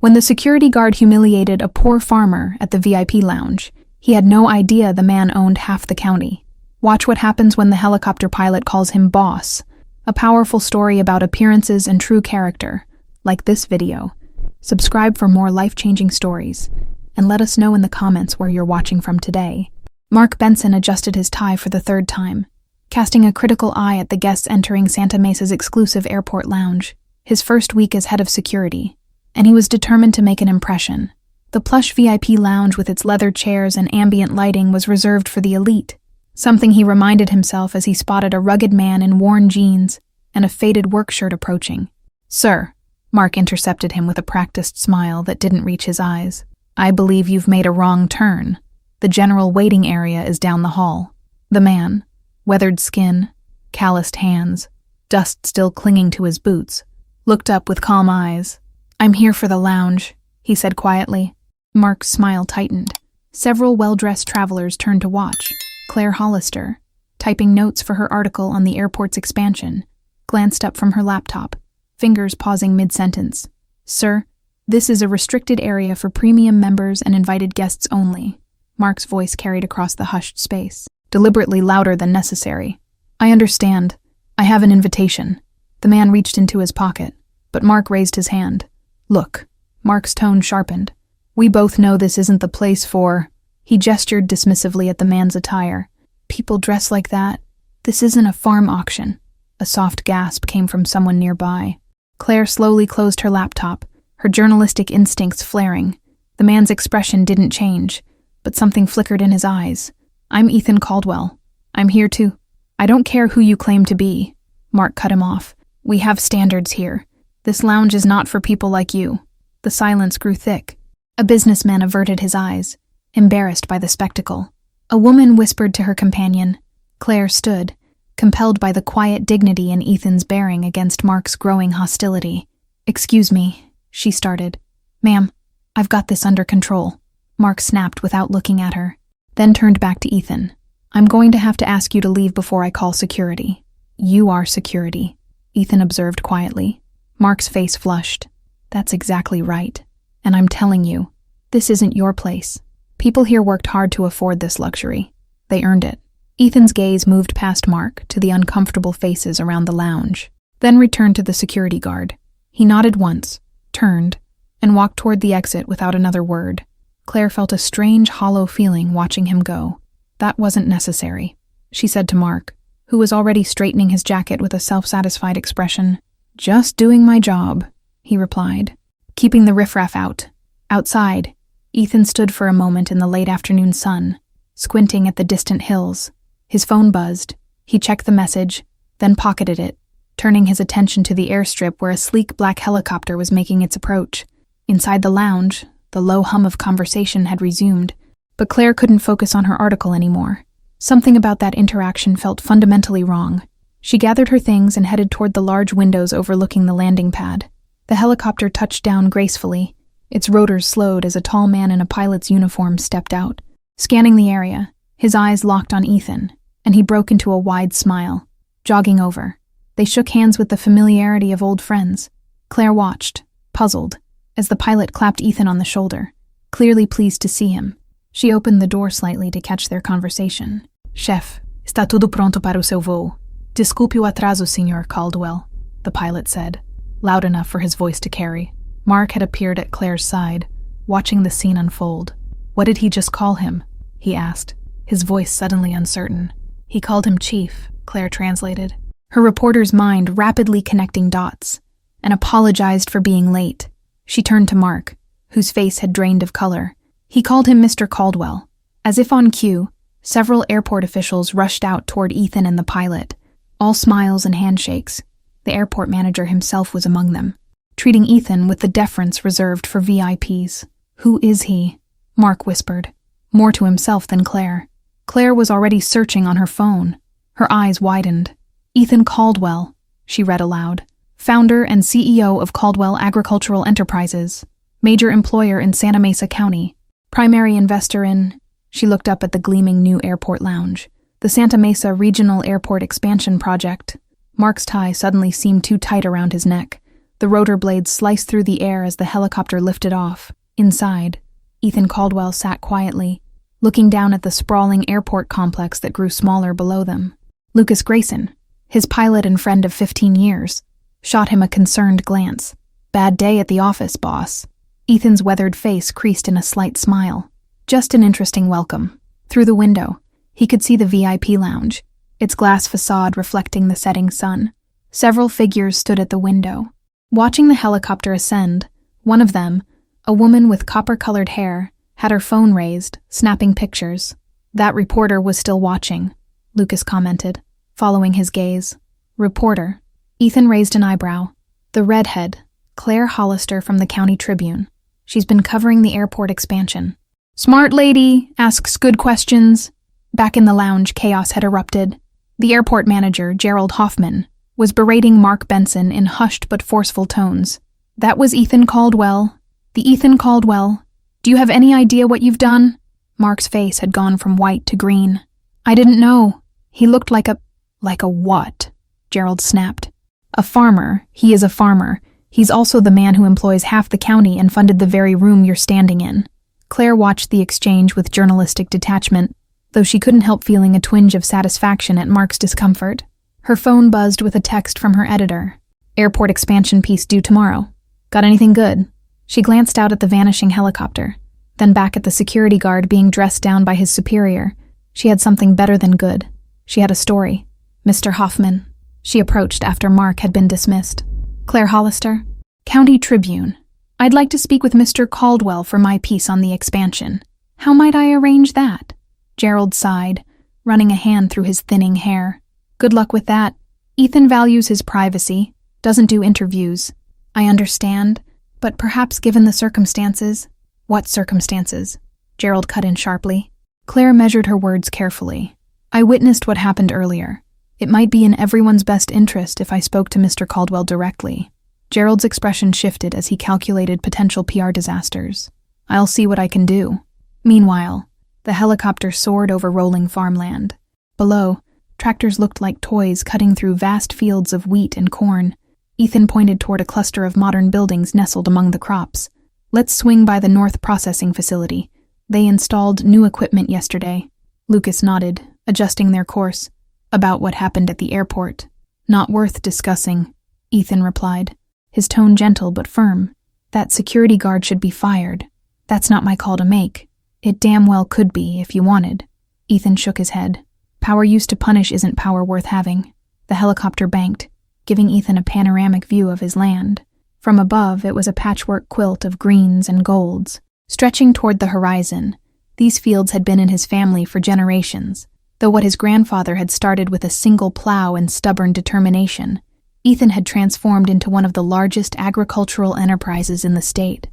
When the security guard humiliated a poor farmer at the VIP lounge, he had no idea the man owned half the county. Watch what happens when the helicopter pilot calls him boss. A powerful story about appearances and true character. Like this video. Subscribe for more life-changing stories. And let us know in the comments where you're watching from today. Mark Benson adjusted his tie for the third time, casting a critical eye at the guests entering Santa Mesa's exclusive airport lounge. His first week as head of security. And he was determined to make an impression. The plush VIP lounge with its leather chairs and ambient lighting was reserved for the elite, something he reminded himself as he spotted a rugged man in worn jeans and a faded work shirt approaching. "Sir," Mark intercepted him with a practiced smile that didn't reach his eyes, "I believe you've made a wrong turn. The general waiting area is down the hall." The man, weathered skin, calloused hands, dust still clinging to his boots, looked up with calm eyes. "I'm here for the lounge," he said quietly. Mark's smile tightened. Several well-dressed travelers turned to watch. Claire Hollister, typing notes for her article on the airport's expansion, glanced up from her laptop, fingers pausing mid-sentence. "Sir, this is a restricted area for premium members and invited guests only." Mark's voice carried across the hushed space, deliberately louder than necessary. "I understand. I have an invitation." The man reached into his pocket, but Mark raised his hand. "Look." Mark's tone sharpened. "We both know this isn't the place for—" He gestured dismissively at the man's attire. "People dress like that. This isn't a farm auction." A soft gasp came from someone nearby. Claire slowly closed her laptop, her journalistic instincts flaring. The man's expression didn't change, but something flickered in his eyes. "I'm Ethan Caldwell. I'm here to—" "I don't care who you claim to be." Mark cut him off. "We have standards here. This lounge is not for people like you." The silence grew thick. A businessman averted his eyes, embarrassed by the spectacle. A woman whispered to her companion. Claire stood, compelled by the quiet dignity in Ethan's bearing against Mark's growing hostility. "Excuse me," she started. "Ma'am, I've got this under control," Mark snapped without looking at her, then turned back to Ethan. "I'm going to have to ask you to leave before I call security." "You are security," Ethan observed quietly. Mark's face flushed. "That's exactly right. And I'm telling you, this isn't your place. People here worked hard to afford this luxury. They earned it." Ethan's gaze moved past Mark to the uncomfortable faces around the lounge, then returned to the security guard. He nodded once, turned, and walked toward the exit without another word. Claire felt a strange, hollow feeling watching him go. "That wasn't necessary," she said to Mark, who was already straightening his jacket with a self-satisfied expression. "Just doing my job," he replied, keeping the riffraff out. Outside, Ethan stood for a moment in the late afternoon sun, squinting at the distant hills. His phone buzzed. He checked the message, then pocketed it, turning his attention to the airstrip where a sleek black helicopter was making its approach. Inside the lounge, the low hum of conversation had resumed, but Claire couldn't focus on her article anymore. Something about that interaction felt fundamentally wrong. She gathered her things and headed toward the large windows overlooking the landing pad. The helicopter touched down gracefully. Its rotors slowed as a tall man in a pilot's uniform stepped out. Scanning the area, his eyes locked on Ethan, and he broke into a wide smile. Jogging over, they shook hands with the familiarity of old friends. Claire watched, puzzled, as the pilot clapped Ethan on the shoulder, clearly pleased to see him. She opened the door slightly to catch their conversation. "Chef, está tudo pronto para o seu voo. Desculpe o atraso, Sr. Caldwell," the pilot said, loud enough for his voice to carry. Mark had appeared at Claire's side, watching the scene unfold. "What did he just call him?" he asked, his voice suddenly uncertain. "He called him Chief," Claire translated, her reporter's mind rapidly connecting dots, and apologized for being late. She turned to Mark, whose face had drained of color. He called him Mr. Caldwell. As if on cue, several airport officials rushed out toward Ethan and the pilot, all smiles and handshakes. The airport manager himself was among them, treating Ethan with the deference reserved for VIPs. "Who is he?" Mark whispered, more to himself than Claire. Claire was already searching on her phone. Her eyes widened. "Ethan Caldwell," she read aloud, "founder and CEO of Caldwell Agricultural Enterprises, major employer in Santa Mesa County, primary investor in—" She looked up at the gleaming new airport lounge. "The Santa Mesa Regional Airport Expansion Project." Mark's tie suddenly seemed too tight around his neck. The rotor blades sliced through the air as the helicopter lifted off. Inside, Ethan Caldwell sat quietly, looking down at the sprawling airport complex that grew smaller below them. Lucas Grayson, his pilot and friend of 15 years, shot him a concerned glance. "Bad day at the office, boss." Ethan's weathered face creased in a slight smile. "Just an interesting welcome." Through the window, he could see the VIP lounge, its glass facade reflecting the setting sun. Several figures stood at the window, watching the helicopter ascend. One of them, a woman with copper-colored hair, had her phone raised, snapping pictures. "That reporter was still watching," Lucas commented, following his gaze. "Reporter?" Ethan raised an eyebrow. "The redhead, Claire Hollister from the County Tribune. She's been covering the airport expansion." "Smart lady, asks good questions." Back in the lounge, chaos had erupted. The airport manager, Gerald Hoffman, was berating Mark Benson in hushed but forceful tones. "That was Ethan Caldwell. The Ethan Caldwell. Do you have any idea what you've done?" Mark's face had gone from white to green. "I didn't know. He looked like a what?" Gerald snapped. "A farmer. He is a farmer. He's also the man who employs half the county and funded the very room you're standing in." Claire watched the exchange with journalistic detachment, though she couldn't help feeling a twinge of satisfaction at Mark's discomfort. Her phone buzzed with a text from her editor. "Airport expansion piece due tomorrow. Got anything good?" She glanced out at the vanishing helicopter, then back at the security guard being dressed down by his superior. She had something better than good. She had a story. "Mr. Hoffman." She approached after Mark had been dismissed. "Claire Hollister, County Tribune. I'd like to speak with Mr. Caldwell for my piece on the expansion. How might I arrange that?" Gerald sighed, running a hand through his thinning hair. "Good luck with that. Ethan values his privacy, doesn't do interviews." "I understand, but perhaps given the circumstances—" "What circumstances?" Gerald cut in sharply. Claire measured her words carefully. "I witnessed what happened earlier. It might be in everyone's best interest if I spoke to Mr. Caldwell directly." Gerald's expression shifted as he calculated potential PR disasters. "I'll see what I can do." Meanwhile, the helicopter soared over rolling farmland. Below, tractors looked like toys cutting through vast fields of wheat and corn. Ethan pointed toward a cluster of modern buildings nestled among the crops. "Let's swing by the North Processing Facility. They installed new equipment yesterday." Lucas nodded, adjusting their course. "About what happened at the airport." "Not worth discussing," Ethan replied, his tone gentle but firm. "That security guard should be fired. That's not my call to make. It damn well could be if you wanted." Ethan shook his head. "Power used to punish isn't power worth having." The helicopter banked, giving Ethan a panoramic view of his land. From above, it was a patchwork quilt of greens and golds. Stretching toward the horizon, these fields had been in his family for generations, though what his grandfather had started with a single plow and stubborn determination, Ethan had transformed into one of the largest agricultural enterprises in the state.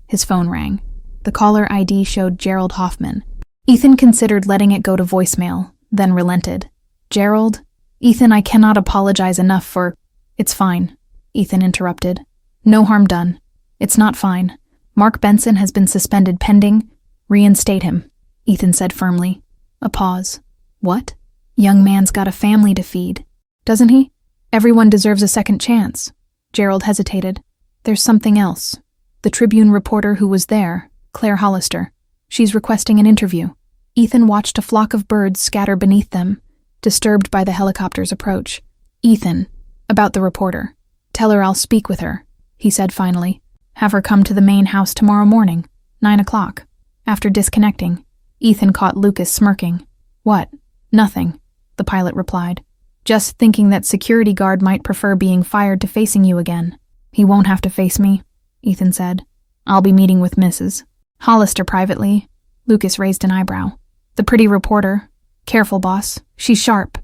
His phone rang. The caller ID showed Gerald Hoffman. Ethan considered letting it go to voicemail, then relented. "Gerald? Ethan, I cannot apologize enough for—" "It's fine," Ethan interrupted. "No harm done. It's not fine. Mark Benson has been suspended pending—" "Reinstate him," Ethan said firmly. A pause. "What?" "Young man's got a family to feed." "Doesn't he? Everyone deserves a second chance." Gerald hesitated. "There's something else. The Tribune reporter who was there, Claire Hollister. She's requesting an interview." Ethan watched a flock of birds scatter beneath them, disturbed by the helicopter's approach. "Ethan, about the reporter. Tell her I'll speak with her," he said finally. "Have her come to the main house tomorrow morning, 9 o'clock. After disconnecting, Ethan caught Lucas smirking. "What? Nothing," the pilot replied. "Just thinking that security guard might prefer being fired to facing you again." "He won't have to face me," Ethan said. "I'll be meeting with Mrs. Hollister privately." Lucas raised an eyebrow. "The pretty reporter. Careful, boss. She's sharp."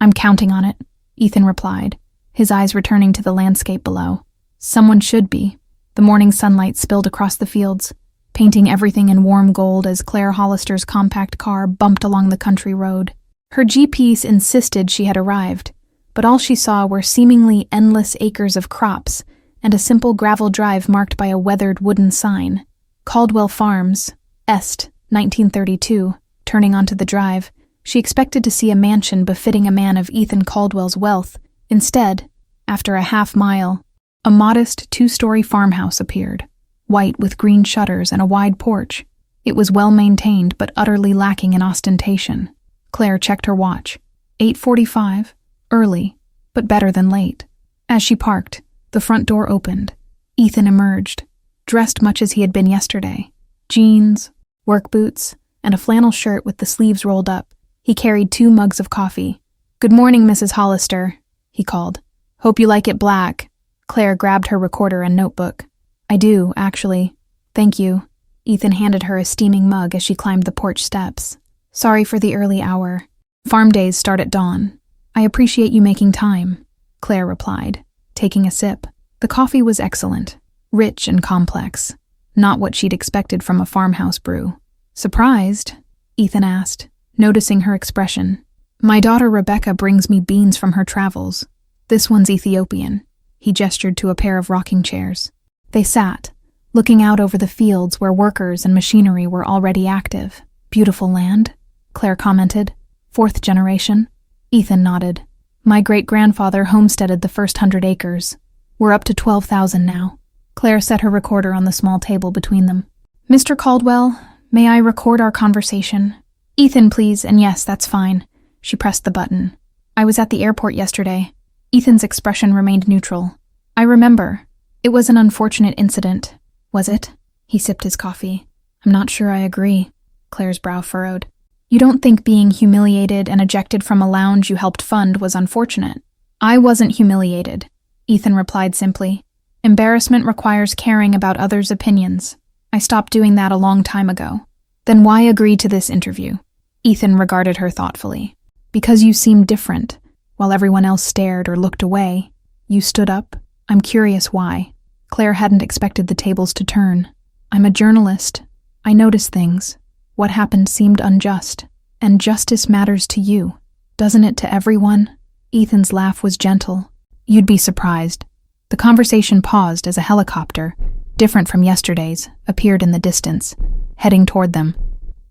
"I'm counting on it," Ethan replied, his eyes returning to the landscape below. Someone should be. The morning sunlight spilled across the fields, painting everything in warm gold as Claire Hollister's compact car bumped along the country road. Her GPS insisted she had arrived, but all she saw were seemingly endless acres of crops and a simple gravel drive marked by a weathered wooden sign. Caldwell Farms, Est, 1932. Turning onto the drive, she expected to see a mansion befitting a man of Ethan Caldwell's wealth. Instead, after a half mile, A modest two-story farmhouse appeared, white with green shutters and a wide porch. It was well-maintained but utterly lacking in ostentation. Claire checked her watch. 8:45, early, but better than late. As she parked, the front door opened. Ethan emerged, dressed much as he had been yesterday. Jeans, work boots, and a flannel shirt with the sleeves rolled up. He carried 2 mugs of coffee. "Good morning, Mrs. Hollister," he called. "Hope you like it black." Claire grabbed her recorder and notebook. "I do, actually. Thank you." Ethan handed her a steaming mug as she climbed the porch steps. "Sorry for the early hour. Farm days start at dawn. I appreciate you making time," Claire replied, taking a sip. The coffee was excellent, rich and complex, not what she'd expected from a farmhouse brew. "Surprised?" Ethan asked, noticing her expression. "My daughter Rebecca brings me beans from her travels. This one's Ethiopian." He gestured to a pair of rocking chairs. They sat, looking out over the fields where workers and machinery were already active. "Beautiful land," Claire commented. "4th generation?" Ethan nodded. "My great-grandfather homesteaded the first 100 acres. We're up to 12,000 now." Claire set her recorder on the small table between them. "Mr. Caldwell, may I record our conversation?" "Ethan, please, and yes, that's fine." She pressed the button. "I was at the airport yesterday." Ethan's expression remained neutral. "I remember. It was an unfortunate incident." "Was it?" He sipped his coffee. "I'm not sure I agree." Claire's brow furrowed. "You don't think being humiliated and ejected from a lounge you helped fund was unfortunate?" "I wasn't humiliated," Ethan replied simply. "Embarrassment requires caring about others' opinions. I stopped doing that a long time ago." "Then why agree to this interview?" Ethan regarded her thoughtfully. "Because you seemed different. While everyone else stared or looked away, you stood up. I'm curious why." Claire hadn't expected the tables to turn. "I'm a journalist. I notice things. What happened seemed unjust. And justice matters to you, doesn't it to everyone?" Ethan's laugh was gentle. "You'd be surprised." The conversation paused as a helicopter, different from yesterday's, appeared in the distance, heading toward them.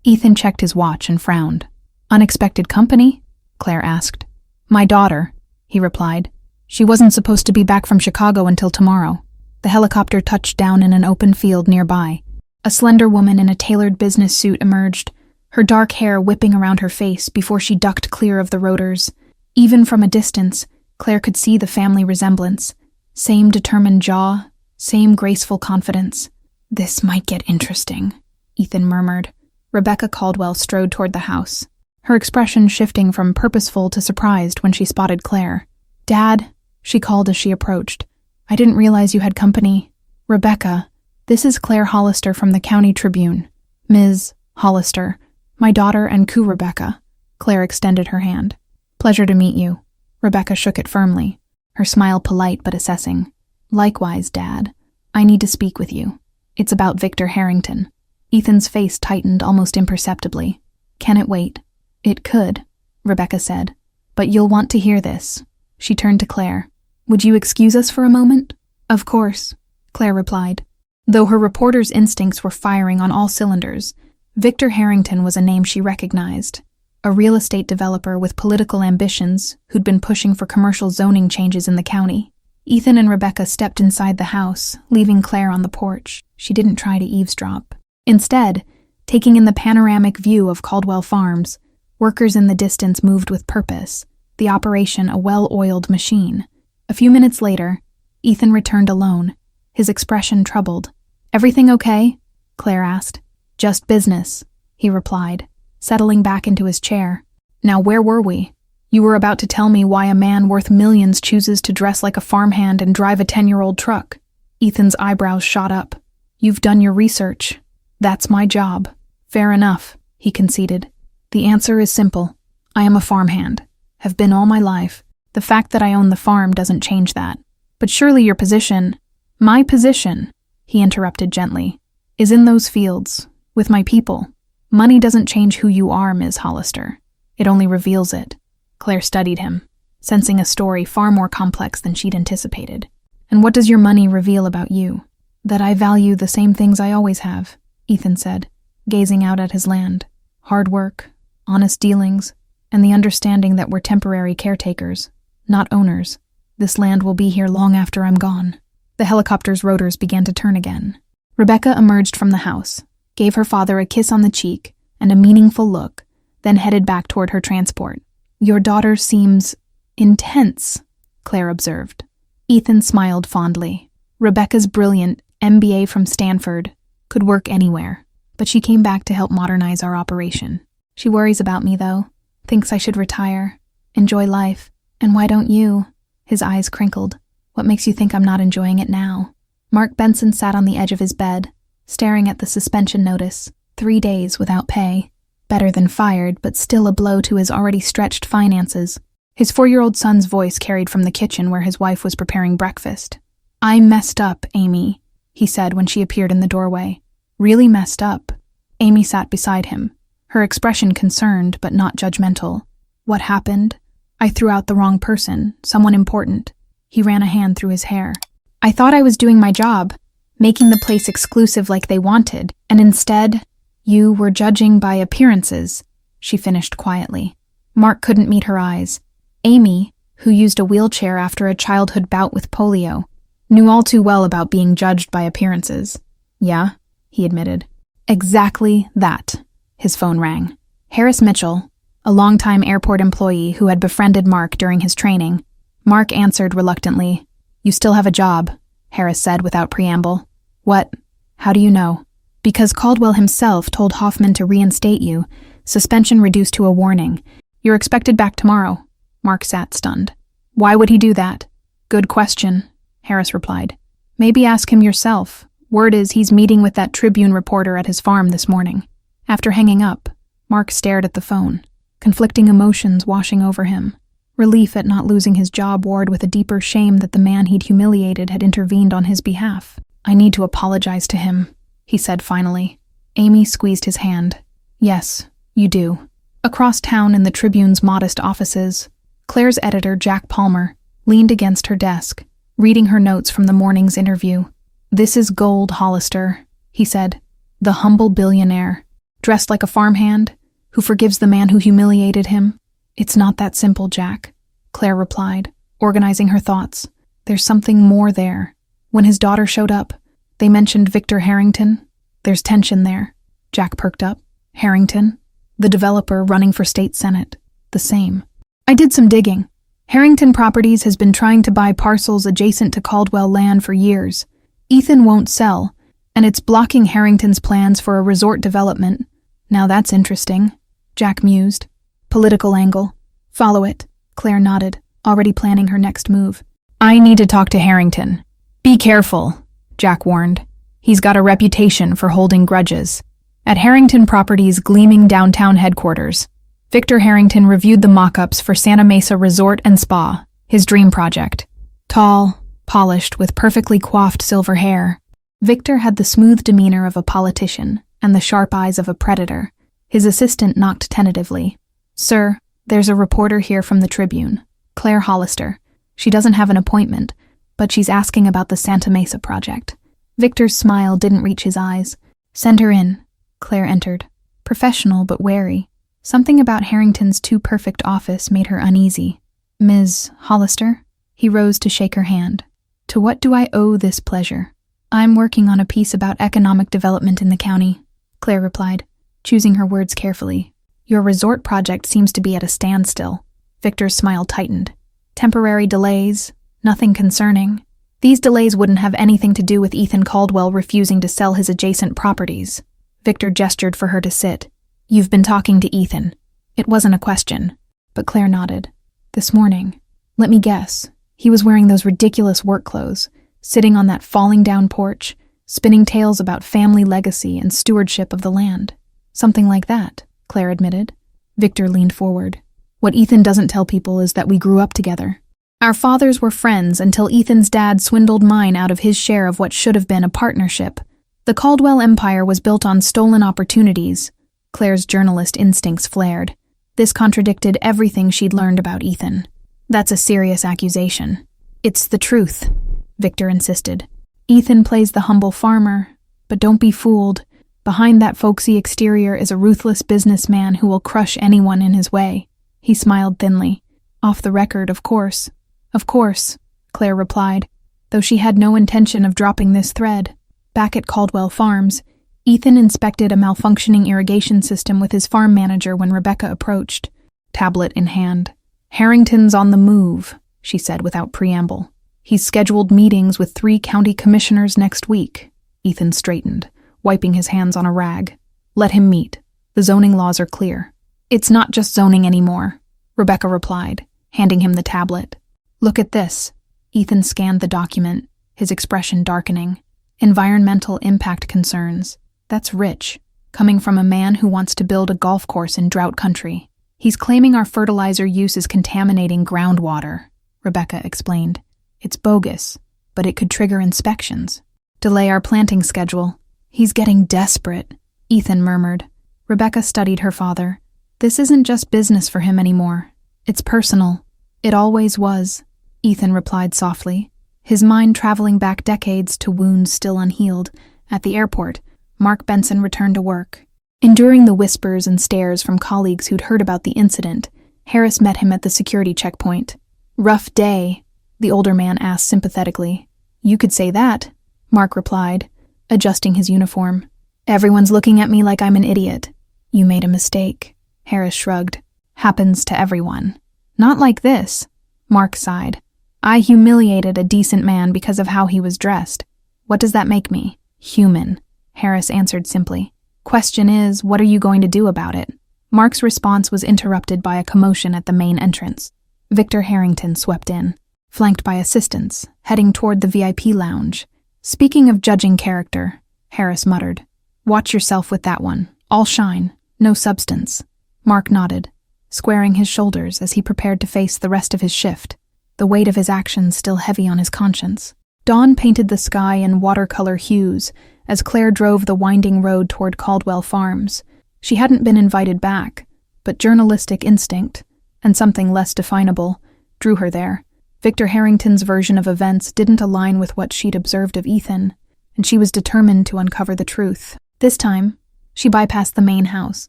Ethan checked his watch and frowned. "Unexpected company?" Claire asked. "My daughter," he replied. "She wasn't supposed to be back from Chicago until tomorrow." The helicopter touched down in an open field nearby. A slender woman in a tailored business suit emerged, her dark hair whipping around her face before she ducked clear of the rotors. Even from a distance, Claire could see the family resemblance. Same determined jaw, same graceful confidence. "This might get interesting," Ethan murmured. Rebecca Caldwell strode toward the house, her expression shifting from purposeful to surprised when she spotted Claire. "Dad," she called as she approached. "I didn't realize you had company." "Rebecca, this is Claire Hollister from the County Tribune. Ms. Hollister, my daughter and Rebecca." Claire extended her hand. "Pleasure to meet you." Rebecca shook it firmly, her smile polite but assessing. "Likewise, Dad. I need to speak with you. It's about Victor Harrington." Ethan's face tightened almost imperceptibly. "Can it wait?" "It could," Rebecca said. "But you'll want to hear this." She turned to Claire. "Would you excuse us for a moment?" "Of course," Claire replied. Though her reporter's instincts were firing on all cylinders, Victor Harrington was a name she recognized. A real estate developer with political ambitions who'd been pushing for commercial zoning changes in the county. Ethan and Rebecca stepped inside the house, leaving Claire on the porch. She didn't try to eavesdrop. Instead, taking in the panoramic view of Caldwell Farms, workers in the distance moved with purpose, the operation a well-oiled machine. A few minutes later, Ethan returned alone, his expression troubled. "Everything okay?" Claire asked. "Just business," he replied, settling back into his chair. "Now where were we? You were about to tell me why a man worth millions chooses to dress like a farmhand and drive a 10-year-old truck." Ethan's eyebrows shot up. "You've done your research. That's my job." "Fair enough," he conceded. "The answer is simple. I am a farmhand. Have been all my life. The fact that I own the farm doesn't change that. But surely your position—" "My position," he interrupted gently, "is in those fields, with my people. Money doesn't change who you are, Ms. Hollister. It only reveals it." Claire studied him, sensing a story far more complex than she'd anticipated. "And what does your money reveal about you?" "That I value the same things I always have," Ethan said, gazing out at his land. "Hard work, honest dealings, and the understanding that we're temporary caretakers, not owners. This land will be here long after I'm gone." The helicopter's rotors began to turn again. Rebecca emerged from the house, gave her father a kiss on the cheek and a meaningful look, then headed back toward her transport. "Your daughter seems intense," Claire observed. Ethan smiled fondly. Rebecca's brilliant MBA from Stanford could work anywhere, but she came back to help modernize our operation. She worries about me, though. Thinks I should retire, enjoy life. And why don't you? His eyes crinkled. What makes you think I'm not enjoying it now? Mark Benson sat on the edge of his bed, staring at the suspension notice. 3 days without pay. Better than fired, but still a blow to his already stretched finances. His 4-year-old son's voice carried from the kitchen where his wife was preparing breakfast. "I messed up, Amy," he said when she appeared in the doorway. "Really messed up." Amy sat beside him, her expression concerned but not judgmental. "What happened?" "I threw out the wrong person, someone important." He ran a hand through his hair. "I thought I was doing my job, making the place exclusive like they wanted, and instead, you were judging by appearances," she finished quietly. Mark couldn't meet her eyes. Amy, who used a wheelchair after a childhood bout with polio, knew all too well about being judged by appearances. "Yeah," he admitted. "Exactly that." His phone rang. Harris Mitchell, a longtime airport employee who had befriended Mark during his training. Mark answered reluctantly. "You still have a job," Harris said without preamble. "What? How do you know?" "Because Caldwell himself told Hoffman to reinstate you, suspension reduced to a warning. You're expected back tomorrow." Mark sat stunned. "Why would he do that?" "Good question," Harris replied. "Maybe ask him yourself. Word is he's meeting with that Tribune reporter at his farm this morning." After hanging up, Mark stared at the phone, conflicting emotions washing over him. Relief at not losing his job warred with a deeper shame that the man he'd humiliated had intervened on his behalf. "I need to apologize to him," he said finally. Amy squeezed his hand. "Yes, you do." Across town in the Tribune's modest offices, Claire's editor, Jack Palmer, leaned against her desk, reading her notes from the morning's interview. "This is Gold Hollister," he said, "the humble billionaire, dressed like a farmhand, who forgives the man who humiliated him." "It's not that simple, Jack," Claire replied, organizing her thoughts. "There's something more there. When his daughter showed up, they mentioned Victor Harrington. There's tension there." Jack perked up. "Harrington? The developer running for state senate. The same." "I did some digging. Harrington Properties has been trying to buy parcels adjacent to Caldwell land for years. Ethan won't sell, and it's blocking Harrington's plans for a resort development. Now that's interesting," Jack mused. "Political angle. Follow it," Claire nodded, already planning her next move. "I need to talk to Harrington." "Be careful," Jack warned. "He's got a reputation for holding grudges." At Harrington Properties' gleaming downtown headquarters, Victor Harrington reviewed the mock-ups for Santa Mesa Resort and Spa, his dream project. Tall, polished, with perfectly coiffed silver hair, Victor had the smooth demeanor of a politician and the sharp eyes of a predator. His assistant knocked tentatively. "Sir, there's a reporter here from the Tribune, Claire Hollister. She doesn't have an appointment, but she's asking about the Santa Mesa project." Victor's smile didn't reach his eyes. "Send her in." Claire entered, professional but wary. Something about Harrington's too-perfect office made her uneasy. "Ms. Hollister?" He rose to shake her hand. "To what do I owe this pleasure?" "I'm working on a piece about economic development in the county," Claire replied, choosing her words carefully. "Your resort project seems to be at a standstill." Victor's smile tightened. "Temporary delays, nothing concerning." These delays wouldn't have anything to do with Ethan Caldwell refusing to sell his adjacent properties. Victor gestured for her to sit. "You've been talking to Ethan." It wasn't a question, but Claire nodded. "This morning. Let me guess. He was wearing those ridiculous work clothes, sitting on that falling-down porch, spinning tales about family legacy and stewardship of the land." "Something like that," Claire admitted. Victor leaned forward. "What Ethan doesn't tell people is that we grew up together. Our fathers were friends until Ethan's dad swindled mine out of his share of what should have been a partnership. The Caldwell empire was built on stolen opportunities." Claire's journalist instincts flared. This contradicted everything she'd learned about Ethan. "That's a serious accusation." "It's the truth," Victor insisted. "Ethan plays the humble farmer, but don't be fooled. Behind that folksy exterior is a ruthless businessman who will crush anyone in his way." He smiled thinly. "Off the record, of course." "Of course," Claire replied. though she had no intention of dropping this thread. Back at Caldwell Farms, Ethan inspected a malfunctioning irrigation system with his farm manager when Rebecca approached, tablet in hand. "Harrington's on the move," she said without preamble. "He's scheduled meetings with 3 county commissioners next week." Ethan straightened, wiping his hands on a rag. "Let him meet. The zoning laws are clear." "It's not just zoning anymore," Rebecca replied, handing him the tablet. "Look at this." Ethan scanned the document, his expression darkening. "Environmental impact concerns. That's rich, coming from a man who wants to build a golf course in drought country. He's claiming our fertilizer use is contaminating groundwater," Rebecca explained. "It's bogus, but it could trigger inspections. Delay our planting schedule. He's getting desperate," Ethan murmured. Rebecca studied her father. "This isn't just business for him anymore. It's personal. It always was," Ethan replied softly, his mind traveling back decades to wounds still unhealed. At the airport, Mark Benson returned to work. Enduring the whispers and stares from colleagues who'd heard about the incident, Harris met him at the security checkpoint. "Rough day?" the older man asked sympathetically. "You could say that," Mark replied, adjusting his uniform. "Everyone's looking at me like I'm an idiot." "You made a mistake," Harris shrugged. "Happens to everyone." "Not like this," Mark sighed. "I humiliated a decent man because of how he was dressed. What does that make me?" "Human," Harris answered simply. "Question is, what are you going to do about it?" Mark's response was interrupted by a commotion at the main entrance. Victor Harrington swept in, flanked by assistants, heading toward the VIP lounge. "Speaking of judging character," Harris muttered. "Watch yourself with that one. All shine, no substance." Mark nodded, squaring his shoulders as he prepared to face the rest of his shift, the weight of his actions still heavy on his conscience. Dawn painted the sky in watercolor hues as Claire drove the winding road toward Caldwell Farms. She hadn't been invited back, but journalistic instinct, and something less definable, drew her there. Victor Harrington's version of events didn't align with what she'd observed of Ethan, and she was determined to uncover the truth. This time, she bypassed the main house,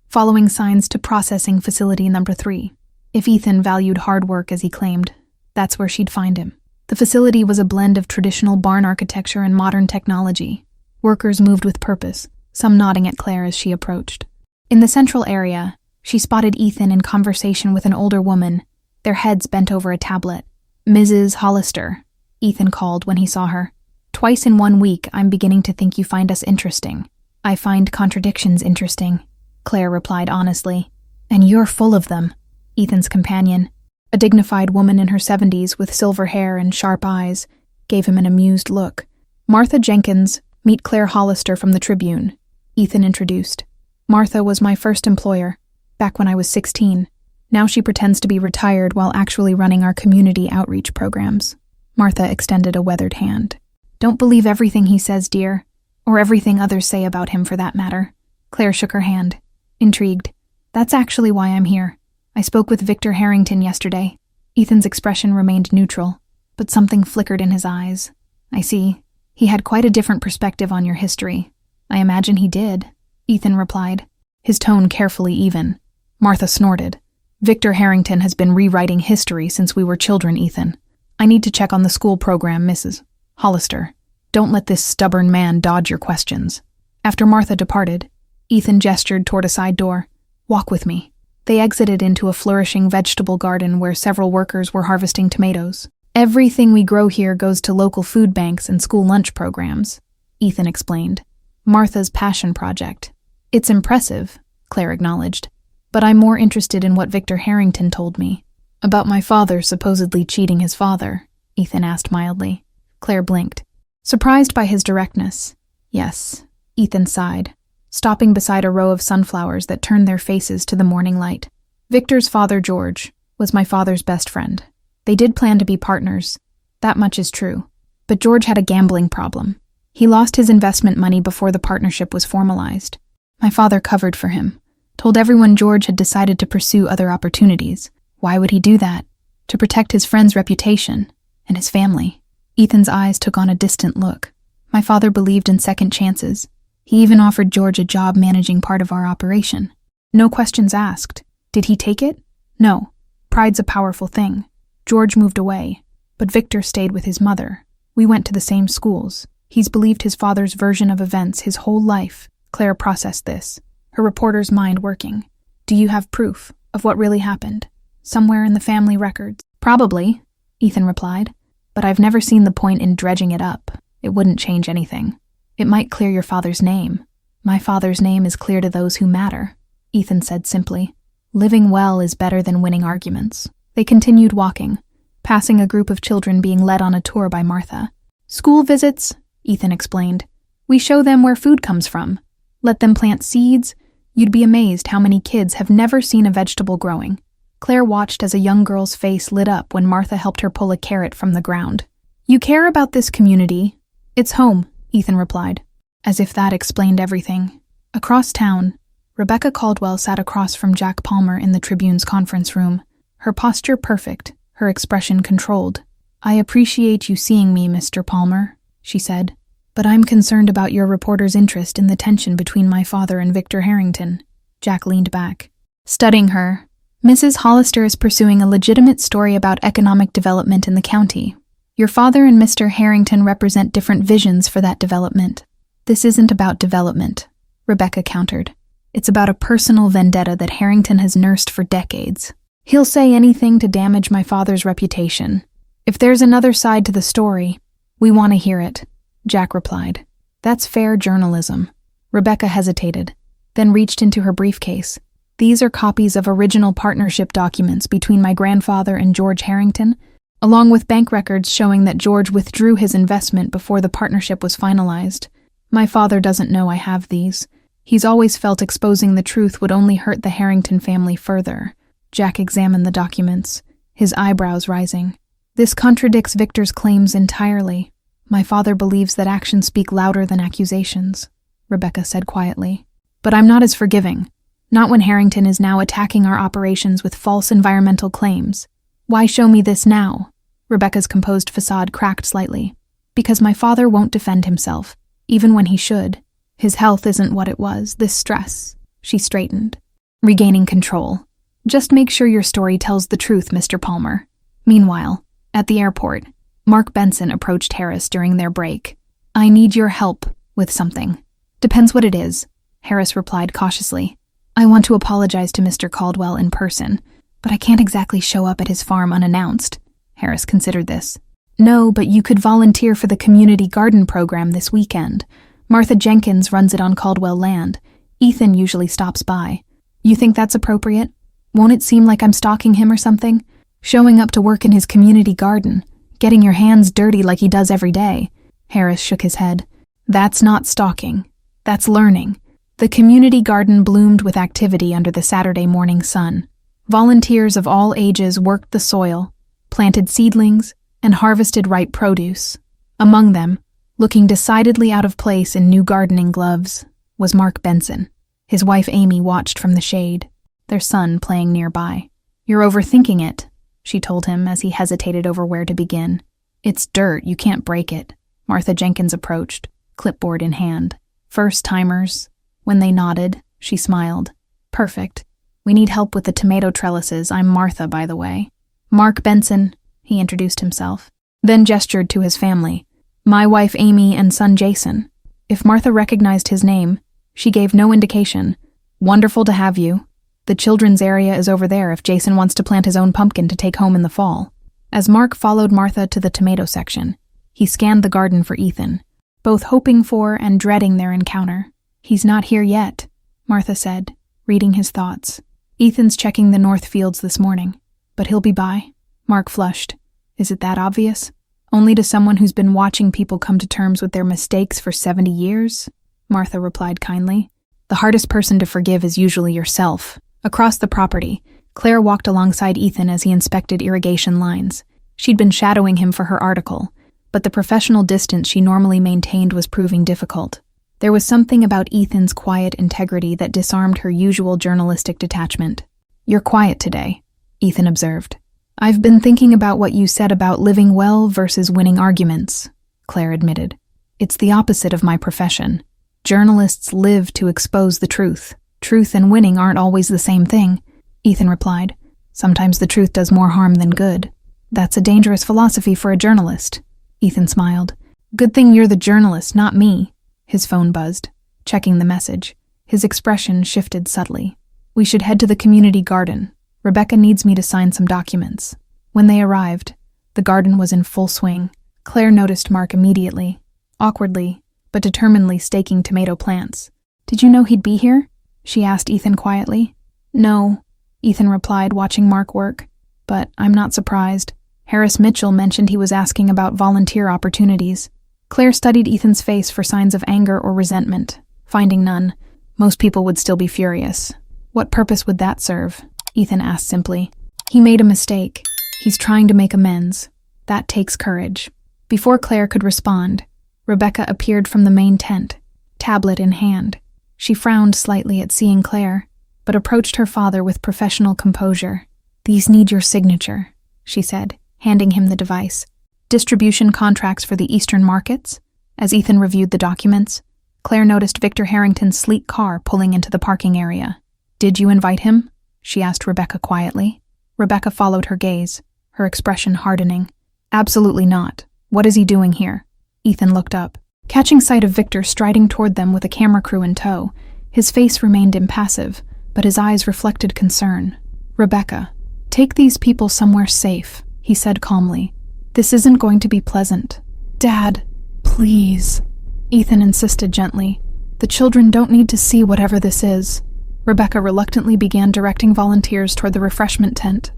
following signs to processing facility number 3. If Ethan valued hard work as he claimed, that's where she'd find him. The facility was a blend of traditional barn architecture and modern technology. Workers moved with purpose, some nodding at Claire as she approached. In the central area, she spotted Ethan in conversation with an older woman, their heads bent over a tablet. "Mrs. Hollister," Ethan called when he saw her. "Twice in 1 week, I'm beginning to think you find us interesting." "I find contradictions interesting," Claire replied honestly. "And you're full of them." Ethan's companion, a dignified woman in her 70s with silver hair and sharp eyes, gave him an amused look. "Martha Jenkins, meet Claire Hollister from the Tribune," Ethan introduced. "Martha was my first employer, back when I was 16. Now she pretends to be retired while actually running our community outreach programs." Martha extended a weathered hand. "Don't believe everything he says, dear, or everything others say about him for that matter." Claire shook her hand, intrigued. "That's actually why I'm here. I spoke with Victor Harrington yesterday." Ethan's expression remained neutral, but something flickered in his eyes. "I see. He had quite a different perspective on your history." "I imagine he did," Ethan replied, his tone carefully even. Martha snorted. "Victor Harrington has been rewriting history since we were children, Ethan. I need to check on the school program, Mrs. Hollister. Don't let this stubborn man dodge your questions." After Martha departed, Ethan gestured toward a side door. "Walk with me." They exited into a flourishing vegetable garden where several workers were harvesting tomatoes. "Everything we grow here goes to local food banks and school lunch programs," Ethan explained. "Martha's passion project. It's impressive," Claire acknowledged. "But I'm more interested in what Victor Harrington told me." "About my father supposedly cheating his father?" Ethan asked mildly. Claire blinked, surprised by his directness. "Yes," Ethan sighed, stopping beside a row of sunflowers that turned their faces to the morning light. "Victor's father, George, was my father's best friend. They did plan to be partners. That much is true. But George had a gambling problem. He lost his investment money before the partnership was formalized. My father covered for him, told everyone George had decided to pursue other opportunities. Why would he do that? To protect his friend's reputation and his family." Ethan's eyes took on a distant look. "My father believed in second chances. He even offered George a job managing part of our operation. No questions asked. Did he take it? No. Pride's a powerful thing. George moved away, but Victor stayed with his mother. We went to the same schools. He's believed his father's version of events his whole life. Claire processed this, her reporter's mind working. Do you have proof of what really happened? Somewhere in the family records? Probably, Ethan replied, but I've never seen the point in dredging it up. It wouldn't change anything. It might clear your father's name. My father's name is clear to those who matter, Ethan said simply. Living well is better than winning arguments. They continued walking, passing a group of children being led on a tour by Martha. School visits, Ethan explained. We show them where food comes from. Let them plant seeds. You'd be amazed how many kids have never seen a vegetable growing. Claire watched as a young girl's face lit up when Martha helped her pull a carrot from the ground. You care about this community? It's home, Ethan replied, as if that explained everything. Across town, Rebecca Caldwell sat across from Jack Palmer in the Tribune's conference room, her posture perfect, her expression controlled. I appreciate you seeing me, Mr. Palmer, she said, but I'm concerned about your reporter's interest in the tension between my father and Victor Harrington. Jack leaned back. Studying her, Mrs. Hollister is pursuing a legitimate story about economic development in the county. Your father and Mr. Harrington represent different visions for that development. This isn't about development, Rebecca countered. It's about a personal vendetta that Harrington has nursed for decades. He'll say anything to damage my father's reputation. If there's another side to the story, we want to hear it, Jack replied. That's fair journalism. Rebecca hesitated, then reached into her briefcase. These are copies of original partnership documents between my grandfather and George Harrington, along with bank records showing that George withdrew his investment before the partnership was finalized. My father doesn't know I have these. He's always felt exposing the truth would only hurt the Harrington family further. Jack examined the documents, his eyebrows rising. This contradicts Victor's claims entirely. My father believes that actions speak louder than accusations, Rebecca said quietly. But I'm not as forgiving. Not when Harrington is now attacking our operations with false environmental claims. Why show me this now? Rebecca's composed facade cracked slightly. Because my father won't defend himself, even when he should. His health isn't what it was, this stress. She straightened, regaining control. Just make sure your story tells the truth, Mr. Palmer. Meanwhile, at the airport, Mark Benson approached Harris during their break. I need your help with something. Depends what it is, Harris replied cautiously. I want to apologize to Mr. Caldwell in person, but I can't exactly show up at his farm unannounced. Harris considered this. No, but you could volunteer for the community garden program this weekend. Martha Jenkins runs it on Caldwell land. Ethan usually stops by. You think that's appropriate? Won't it seem like I'm stalking him or something? Showing up to work in his community garden, getting your hands dirty like he does every day. Harris shook his head. That's not stalking. That's learning. The community garden bloomed with activity under the Saturday morning sun. Volunteers of all ages worked the soil, planted seedlings, and harvested ripe produce. Among them, looking decidedly out of place in new gardening gloves, was Mark Benson. His wife Amy watched from the shade, their son playing nearby. You're overthinking it, she told him as he hesitated over where to begin. It's dirt, you can't break it. Martha Jenkins approached, clipboard in hand. First-timers. When they nodded, she smiled. Perfect. We need help with the tomato trellises. I'm Martha, by the way. Mark Benson, he introduced himself, then gestured to his family. My wife Amy and son Jason. If Martha recognized his name, she gave no indication. Wonderful to have you. The children's area is over there if Jason wants to plant his own pumpkin to take home in the fall. As Mark followed Martha to the tomato section, he scanned the garden for Ethan, both hoping for and dreading their encounter. He's not here yet, Martha said, reading his thoughts. Ethan's checking the north fields this morning, but he'll be by. Mark flushed. Is it that obvious? Only to someone who's been watching people come to terms with their mistakes for 70 years? Martha replied kindly. The hardest person to forgive is usually yourself. Across the property, Claire walked alongside Ethan as he inspected irrigation lines. She'd been shadowing him for her article, but the professional distance she normally maintained was proving difficult. There was something about Ethan's quiet integrity that disarmed her usual journalistic detachment. You're quiet today, Ethan observed. I've been thinking about what you said about living well versus winning arguments, Claire admitted. It's the opposite of my profession. Journalists live to expose the truth. Truth and winning aren't always the same thing, Ethan replied. Sometimes the truth does more harm than good. That's a dangerous philosophy for a journalist. Ethan smiled. Good thing you're the journalist, not me. His phone buzzed. Checking the message, his expression shifted subtly. We should head to the community garden. Rebecca needs me to sign some documents. When they arrived, the garden was in full swing. Claire noticed Mark immediately, awkwardly, but determinedly staking tomato plants. Did you know he'd be here? She asked Ethan quietly. No, Ethan replied, watching Mark work. But I'm not surprised. Harris Mitchell mentioned he was asking about volunteer opportunities. Claire studied Ethan's face for signs of anger or resentment. Finding none, most people would still be furious. What purpose would that serve? Ethan asked simply. He made a mistake. He's trying to make amends. That takes courage. Before Claire could respond, Rebecca appeared from the main tent, tablet in hand. She frowned slightly at seeing Claire, but approached her father with professional composure. These need your signature, she said, handing him the device. Distribution contracts for the eastern markets? As Ethan reviewed the documents, Claire noticed Victor Harrington's sleek car pulling into the parking area. Did you invite him? She asked Rebecca quietly. Rebecca followed her gaze, her expression hardening. Absolutely not. What is he doing here? Ethan looked up. Catching sight of Victor striding toward them with a camera crew in tow, his face remained impassive, but his eyes reflected concern. Rebecca, take these people somewhere safe, he said calmly. This isn't going to be pleasant. Dad, please. Ethan insisted gently. The children don't need to see whatever this is. Rebecca reluctantly began directing volunteers toward the refreshment tent.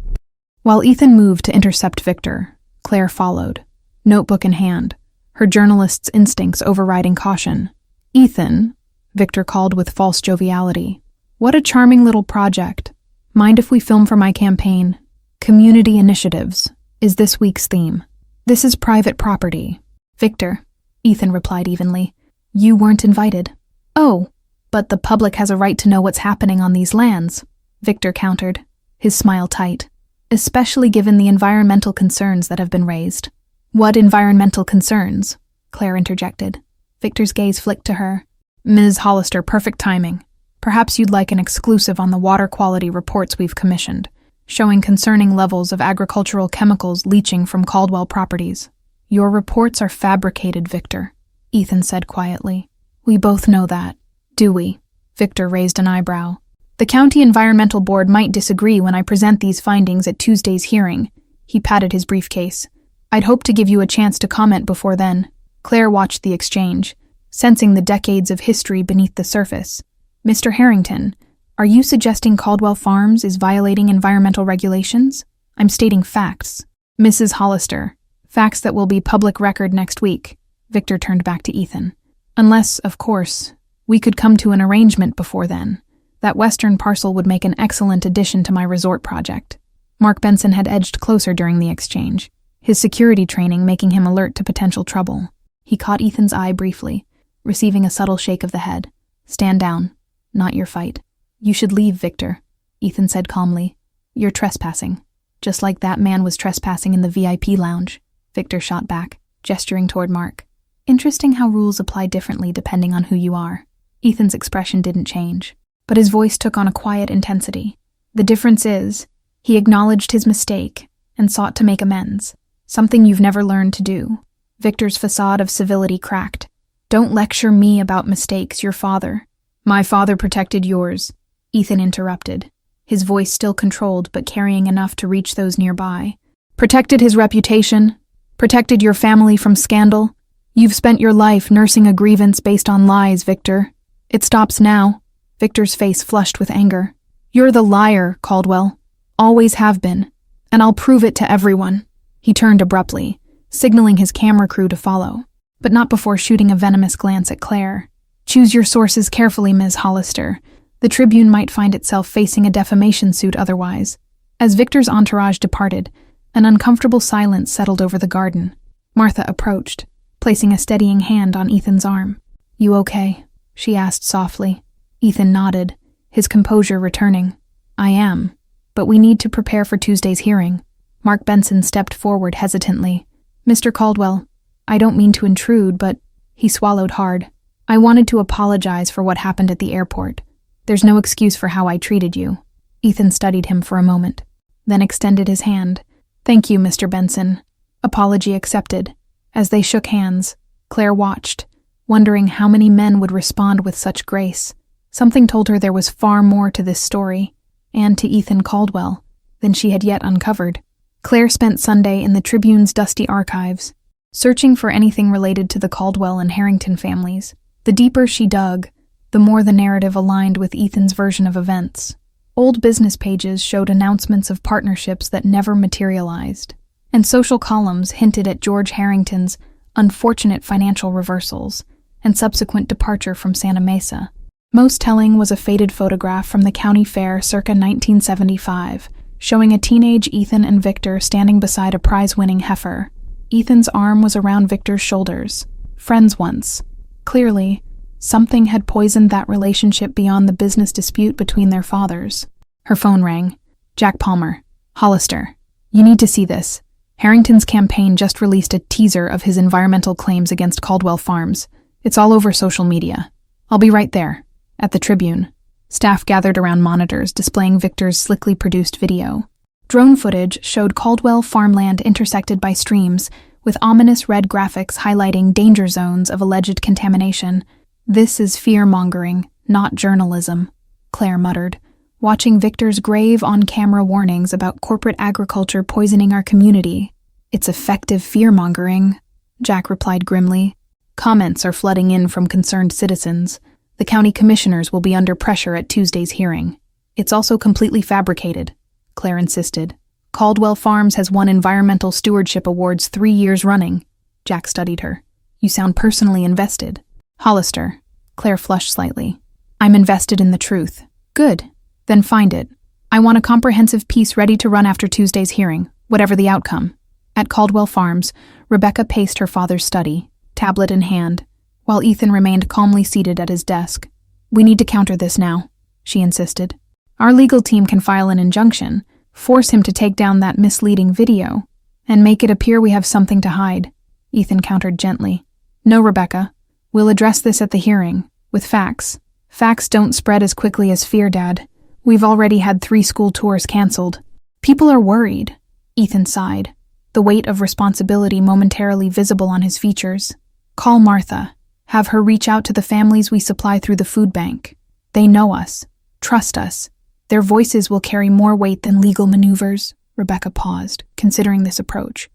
While Ethan moved to intercept Victor, Claire followed, notebook in hand, her journalist's instincts overriding caution. Ethan, Victor called with false joviality. What a charming little project. Mind if we film for my campaign? Community initiatives is this week's theme. This is private property. Victor, Ethan replied evenly. You weren't invited. Oh, but the public has a right to know what's happening on these lands, Victor countered, his smile tight, especially given the environmental concerns that have been raised. What environmental concerns? Claire interjected. Victor's gaze flicked to her. Ms. Hollister, perfect timing. Perhaps you'd like an exclusive on the water quality reports we've commissioned, showing concerning levels of agricultural chemicals leaching from Caldwell properties. Your reports are fabricated, Victor, Ethan said quietly. We both know that, do we? Victor raised an eyebrow. The County Environmental Board might disagree when I present these findings at Tuesday's hearing. He patted his briefcase. I'd hope to give you a chance to comment before then. Claire watched the exchange, sensing the decades of history beneath the surface. Mr. Harrington, are you suggesting Caldwell Farms is violating environmental regulations? I'm stating facts. Mrs. Hollister, facts that will be public record next week. Victor turned back to Ethan. Unless, of course, we could come to an arrangement before then. That western parcel would make an excellent addition to my resort project. Mark Benson had edged closer during the exchange, his security training making him alert to potential trouble. He caught Ethan's eye briefly, receiving a subtle shake of the head. Stand down. Not your fight. You should leave, Victor, Ethan said calmly. You're trespassing. Just like that man was trespassing in the VIP lounge. Victor shot back, gesturing toward Mark. Interesting how rules apply differently depending on who you are. Ethan's expression didn't change, but his voice took on a quiet intensity. The difference is, he acknowledged his mistake and sought to make amends, something you've never learned to do. Victor's facade of civility cracked. Don't lecture me about mistakes, your father. My father protected yours, Ethan interrupted, his voice still controlled but carrying enough to reach those nearby. Protected his reputation, protected your family from scandal. You've spent your life nursing a grievance based on lies, Victor. It stops now. Victor's face flushed with anger. You're the liar, Caldwell. Always have been. And I'll prove it to everyone. He turned abruptly, signaling his camera crew to follow, but not before shooting a venomous glance at Claire. Choose your sources carefully, Ms. Hollister. The Tribune might find itself facing a defamation suit otherwise. As Victor's entourage departed, an uncomfortable silence settled over the garden. Martha approached, placing a steadying hand on Ethan's arm. You okay? She asked softly. Ethan nodded, his composure returning. I am, but we need to prepare for Tuesday's hearing. Mark Benson stepped forward hesitantly. Mr. Caldwell, I don't mean to intrude, but he swallowed hard. I wanted to apologize for what happened at the airport. There's no excuse for how I treated you. Ethan studied him for a moment, then extended his hand. Thank you, Mr. Benson. Apology accepted. As they shook hands, Claire watched, wondering how many men would respond with such grace. Something told her there was far more to this story, and to Ethan Caldwell, than she had yet uncovered. Claire spent Sunday in the Tribune's dusty archives, searching for anything related to the Caldwell and Harrington families. The deeper she dug, the more the narrative aligned with Ethan's version of events. Old business pages showed announcements of partnerships that never materialized, and social columns hinted at George Harrington's unfortunate financial reversals and subsequent departure from Santa Mesa. Most telling was a faded photograph from the county fair circa 1975, showing a teenage Ethan and Victor standing beside a prize-winning heifer. Ethan's arm was around Victor's shoulders. Friends once. Clearly, something had poisoned that relationship beyond the business dispute between their fathers. Her phone rang. Jack Palmer. Hollister. You need to see this. Harrington's campaign just released a teaser of his environmental claims against Caldwell Farms. It's all over social media. I'll be right there. At the Tribune. Staff gathered around monitors displaying Victor's slickly produced video. Drone footage showed Caldwell farmland intersected by streams, with ominous red graphics highlighting danger zones of alleged contamination. This is fear-mongering, not journalism, Claire muttered, watching Victor's grave on-camera warnings about corporate agriculture poisoning our community. It's effective fear-mongering, Jack replied grimly. Comments are flooding in from concerned citizens. The county commissioners will be under pressure at Tuesday's hearing. It's also completely fabricated, Claire insisted. Caldwell Farms has won environmental stewardship awards 3 years running. Jack studied her. You sound personally invested. Hollister. Claire flushed slightly. I'm invested in the truth. Good. Then find it. I want a comprehensive piece ready to run after Tuesday's hearing, whatever the outcome. At Caldwell Farms, Rebecca paced her father's study, tablet in hand, while Ethan remained calmly seated at his desk. We need to counter this now, she insisted. Our legal team can file an injunction, force him to take down that misleading video, and make it appear we have something to hide, Ethan countered gently. No, Rebecca. We'll address this at the hearing, with facts. Facts don't spread as quickly as fear, Dad. We've already had 3 school tours canceled. People are worried, Ethan sighed, the weight of responsibility momentarily visible on his features. Call Martha. Have her reach out to the families we supply through the food bank. They know us. Trust us. Their voices will carry more weight than legal maneuvers. Rebecca paused, considering this approach.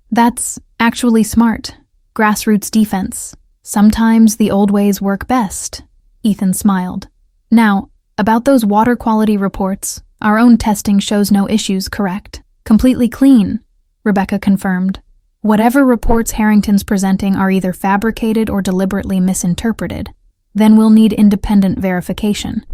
That's actually smart. Grassroots defense. Sometimes the old ways work best. Ethan smiled. Now, about those water quality reports, our own testing shows no issues, correct? Completely clean, Rebecca confirmed. Whatever reports Harrington's presenting are either fabricated or deliberately misinterpreted. Then we'll need independent verification.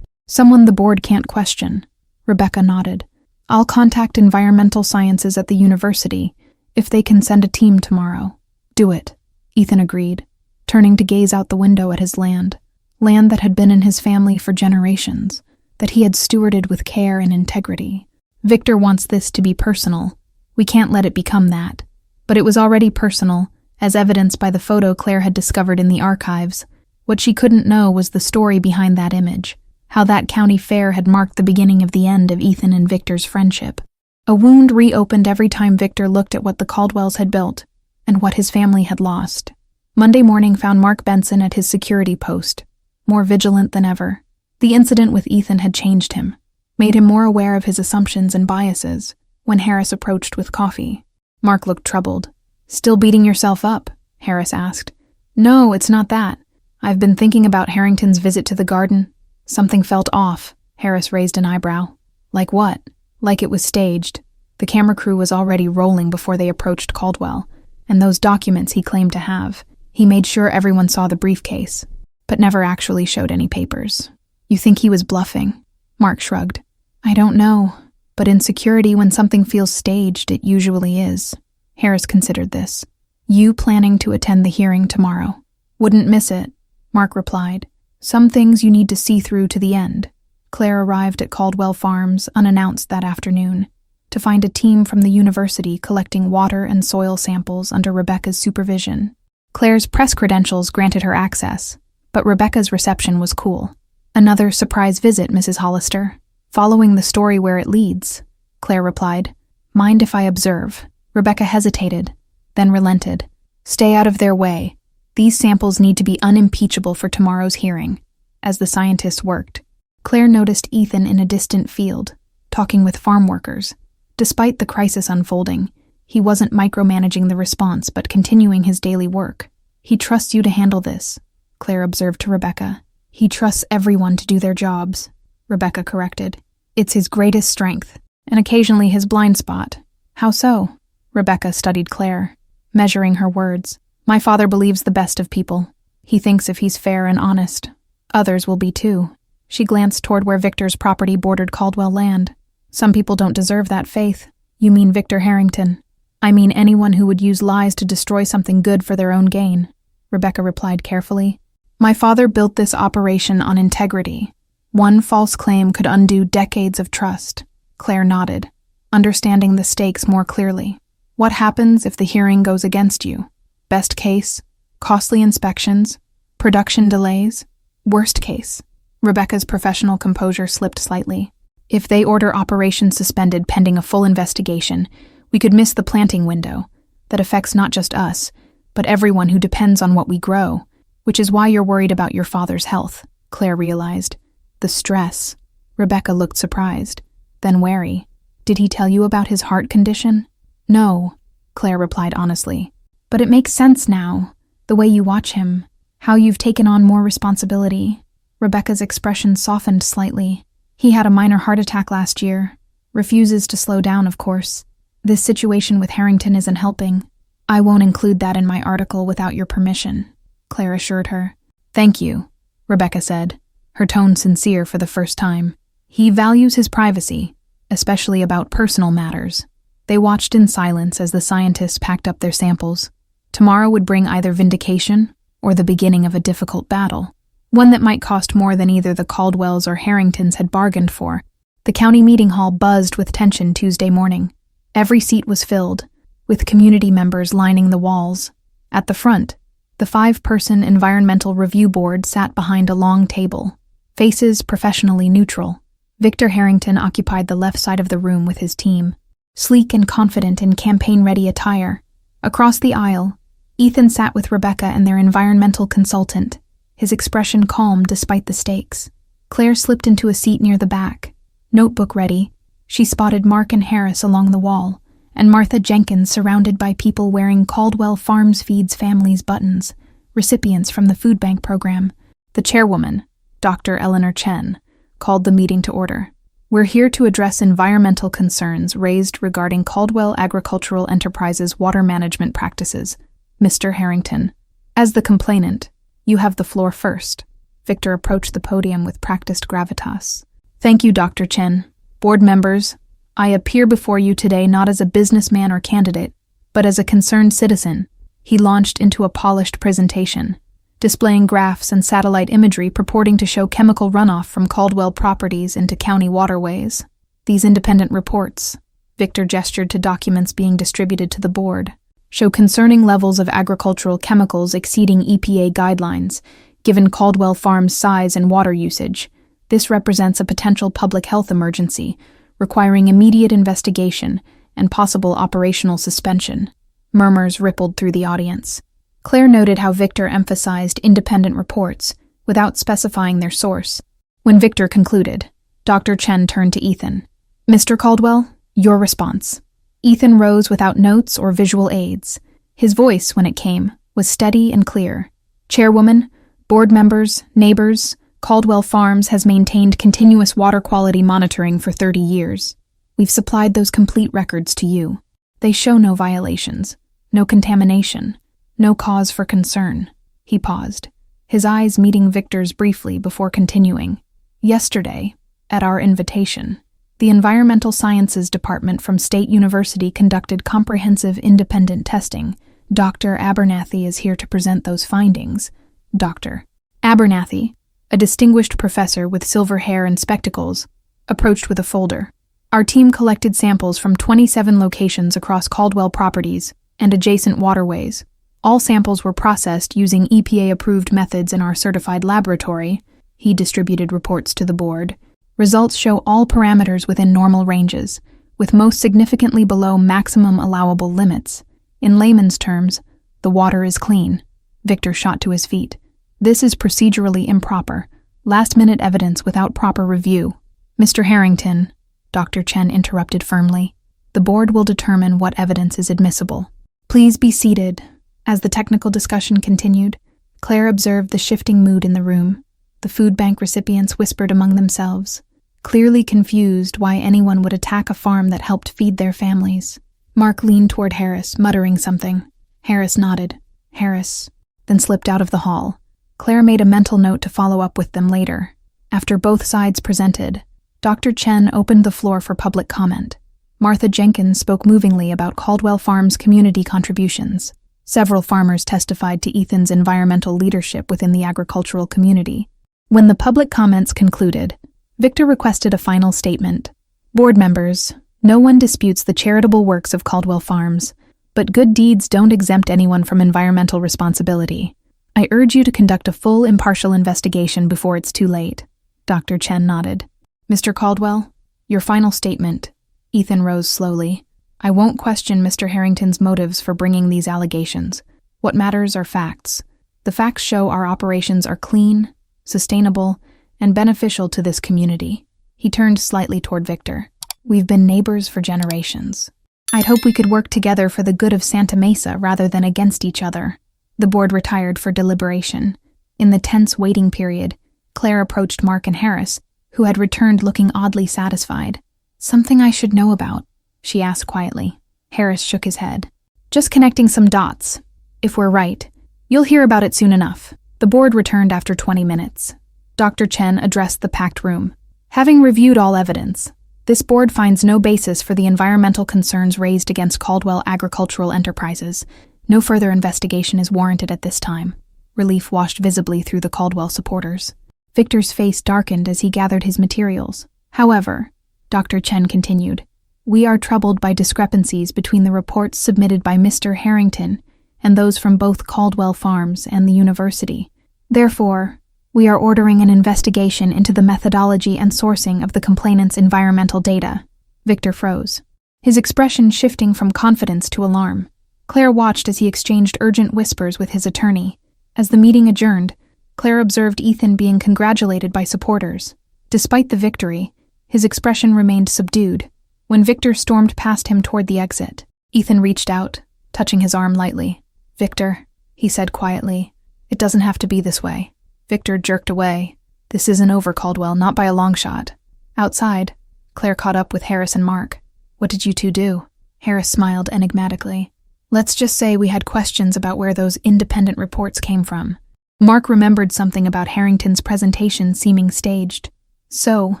Someone the board can't question. Rebecca nodded. I'll contact environmental sciences at the university if they can send a team tomorrow. Do it, Ethan agreed, turning to gaze out the window at his land that had been in his family for generations, that he had stewarded with care and integrity. Victor wants this to be personal. We can't let it become that. But it was already personal, as evidenced by the photo Claire had discovered in the archives. What she couldn't know was the story behind that image, how that county fair had marked the beginning of the end of Ethan and Victor's friendship. A wound reopened every time Victor looked at what the Caldwells had built and what his family had lost. Monday morning found Mark Benson at his security post, more vigilant than ever. The incident with Ethan had changed him, made him more aware of his assumptions and biases. When Harris approached with coffee, Mark looked troubled. Still beating yourself up? Harris asked. No, it's not that. I've been thinking about Harrington's visit to the garden. Something felt off. Harris raised an eyebrow. Like what? Like it was staged. The camera crew was already rolling before they approached Caldwell, and those documents he claimed to have. He made sure everyone saw the briefcase, but never actually showed any papers. You think he was bluffing? Mark shrugged. I don't know. But in security, when something feels staged, it usually is. Harris considered this. You planning to attend the hearing tomorrow? Wouldn't miss it, Mark replied. Some things you need to see through to the end. Claire arrived at Caldwell Farms unannounced that afternoon to find a team from the university collecting water and soil samples under Rebecca's supervision. Claire's press credentials granted her access, but Rebecca's reception was cool. Another surprise visit, Mrs. Hollister. Following the story where it leads, Claire replied. Mind if I observe? Rebecca hesitated, then relented. Stay out of their way. These samples need to be unimpeachable for tomorrow's hearing. As the scientists worked, Claire noticed Ethan in a distant field, talking with farm workers. Despite the crisis unfolding, he wasn't micromanaging the response but continuing his daily work. He trusts you to handle this, Claire observed to Rebecca. He trusts everyone to do their jobs, Rebecca corrected. It's his greatest strength, and occasionally his blind spot. How so? Rebecca studied Claire, measuring her words. My father believes the best of people. He thinks if he's fair and honest, others will be too. She glanced toward where Victor's property bordered Caldwell land. Some people don't deserve that faith. You mean Victor Harrington? I mean anyone who would use lies to destroy something good for their own gain, Rebecca replied carefully. My father built this operation on integrity. One false claim could undo decades of trust. Claire nodded, understanding the stakes more clearly. What happens if the hearing goes against you? Best case, costly inspections, production delays. Worst case, Rebecca's professional composure slipped slightly. If they order operations suspended pending a full investigation, we could miss the planting window. That affects not just us, but everyone who depends on what we grow, which is why you're worried about your father's health, Claire realized. The stress. Rebecca looked surprised, then wary. Did he tell you about his heart condition? No, Claire replied honestly. But it makes sense now, the way you watch him, how you've taken on more responsibility. Rebecca's expression softened slightly. He had a minor heart attack last year. Refuses to slow down, of course. This situation with Harrington isn't helping. I won't include that in my article without your permission, Claire assured her. Thank you, Rebecca said, her tone sincere for the first time. He values his privacy, especially about personal matters. They watched in silence as the scientists packed up their samples. Tomorrow would bring either vindication or the beginning of a difficult battle, one that might cost more than either the Caldwells or Harringtons had bargained for. The county meeting hall buzzed with tension Tuesday morning. Every seat was filled, with community members lining the walls. At the front, the 5-person environmental review board sat behind a long table, faces professionally neutral. Victor Harrington occupied the left side of the room with his team, sleek and confident in campaign-ready attire. Across the aisle, Ethan sat with Rebecca and their environmental consultant, his expression calm despite the stakes. Claire slipped into a seat near the back. Notebook ready, she spotted Mark and Harris along the wall, and Martha Jenkins surrounded by people wearing Caldwell Farms Feeds Families buttons, recipients from the food bank program. The chairwoman, Dr. Eleanor Chen, called the meeting to order. We're here to address environmental concerns raised regarding Caldwell Agricultural Enterprises water management practices, Mr. Harrington. As the complainant, you have the floor first. Victor approached the podium with practiced gravitas. Thank you, Dr. Chen. Board members, I appear before you today not as a businessman or candidate, but as a concerned citizen. He launched into a polished presentation, displaying graphs and satellite imagery purporting to show chemical runoff from Caldwell properties into county waterways. These independent reports, Victor gestured to documents being distributed to the board, show concerning levels of agricultural chemicals exceeding EPA guidelines, given Caldwell Farms' size and water usage. This represents a potential public health emergency, requiring immediate investigation and possible operational suspension. Murmurs rippled through the audience. Claire noted how Victor emphasized independent reports, without specifying their source. When Victor concluded, Dr. Chen turned to Ethan. Mr. Caldwell, your response. Ethan rose without notes or visual aids. His voice, when it came, was steady and clear. Chairwoman, board members, neighbors, Caldwell Farms has maintained continuous water quality monitoring for 30 years. We've supplied those complete records to you. They show no violations, no contamination, no cause for concern. He paused, his eyes meeting Victor's briefly before continuing. Yesterday, at our invitation, the Environmental Sciences Department from State University conducted comprehensive independent testing. Dr. Abernathy is here to present those findings. Dr. Abernathy, a distinguished professor with silver hair and spectacles, approached with a folder. Our team collected samples from 27 locations across Caldwell properties and adjacent waterways. All samples were processed using EPA-approved methods in our certified laboratory. He distributed reports to the board. Results show all parameters within normal ranges, with most significantly below maximum allowable limits. In layman's terms, The water is clean. Victor shot to his feet. This is procedurally improper. Last-minute evidence without proper review. Mr. Harrington, Dr. Chen interrupted firmly. The board will determine what evidence is admissible. Please be seated. As the technical discussion continued, Claire observed the shifting mood in the room. The food bank recipients whispered among themselves, clearly confused why anyone would attack a farm that helped feed their families. Mark leaned toward Harris, muttering something. Harris nodded. Harris, then slipped out of the hall. Claire made a mental note to follow up with them later. After both sides presented, Dr. Chen opened the floor for public comment. Martha Jenkins spoke movingly about Caldwell Farms' community contributions. Several farmers testified to Ethan's environmental leadership within the agricultural community. When the public comments concluded, Victor requested a final statement. Board members, no one disputes the charitable works of Caldwell Farms, but good deeds don't exempt anyone from environmental responsibility. I urge you to conduct a full, impartial investigation before it's too late. Dr. Chen nodded. Mr. Caldwell, your final statement. Ethan rose slowly. I won't question Mr. Harrington's motives for bringing these allegations. What matters are facts. The facts show our operations are clean, sustainable, and beneficial to this community. He turned slightly toward Victor. We've been neighbors for generations. I'd hope we could work together for the good of Santa Mesa rather than against each other. The board retired for deliberation. In the tense waiting period, Claire approached Mark and Harris, who had returned looking oddly satisfied. Something I should know about, she asked quietly. Harris shook his head. Just connecting some dots. If we're right, you'll hear about it soon enough. The board returned after 20 minutes. Dr. Chen addressed the packed room. Having reviewed all evidence, this board finds no basis for the environmental concerns raised against Caldwell Agricultural Enterprises. No further investigation is warranted at this time. Relief washed visibly through the Caldwell supporters. Victor's face darkened as he gathered his materials. However, Dr. Chen continued, we are troubled by discrepancies between the reports submitted by Mr. Harrington and those from both Caldwell Farms and the university. Therefore, we are ordering an investigation into the methodology and sourcing of the complainant's environmental data. Victor froze, his expression shifting from confidence to alarm. Claire watched as he exchanged urgent whispers with his attorney. As the meeting adjourned, Claire observed Ethan being congratulated by supporters. Despite the victory, his expression remained subdued. When Victor stormed past him toward the exit, Ethan reached out, touching his arm lightly. Victor, he said quietly, it doesn't have to be this way. Victor jerked away. This isn't over, Caldwell, not by a long shot. Outside, Claire caught up with Harris and Mark. What did you two do? Harris smiled enigmatically. Let's just say we had questions about where those independent reports came from. Mark remembered something about Harrington's presentation seeming staged. So,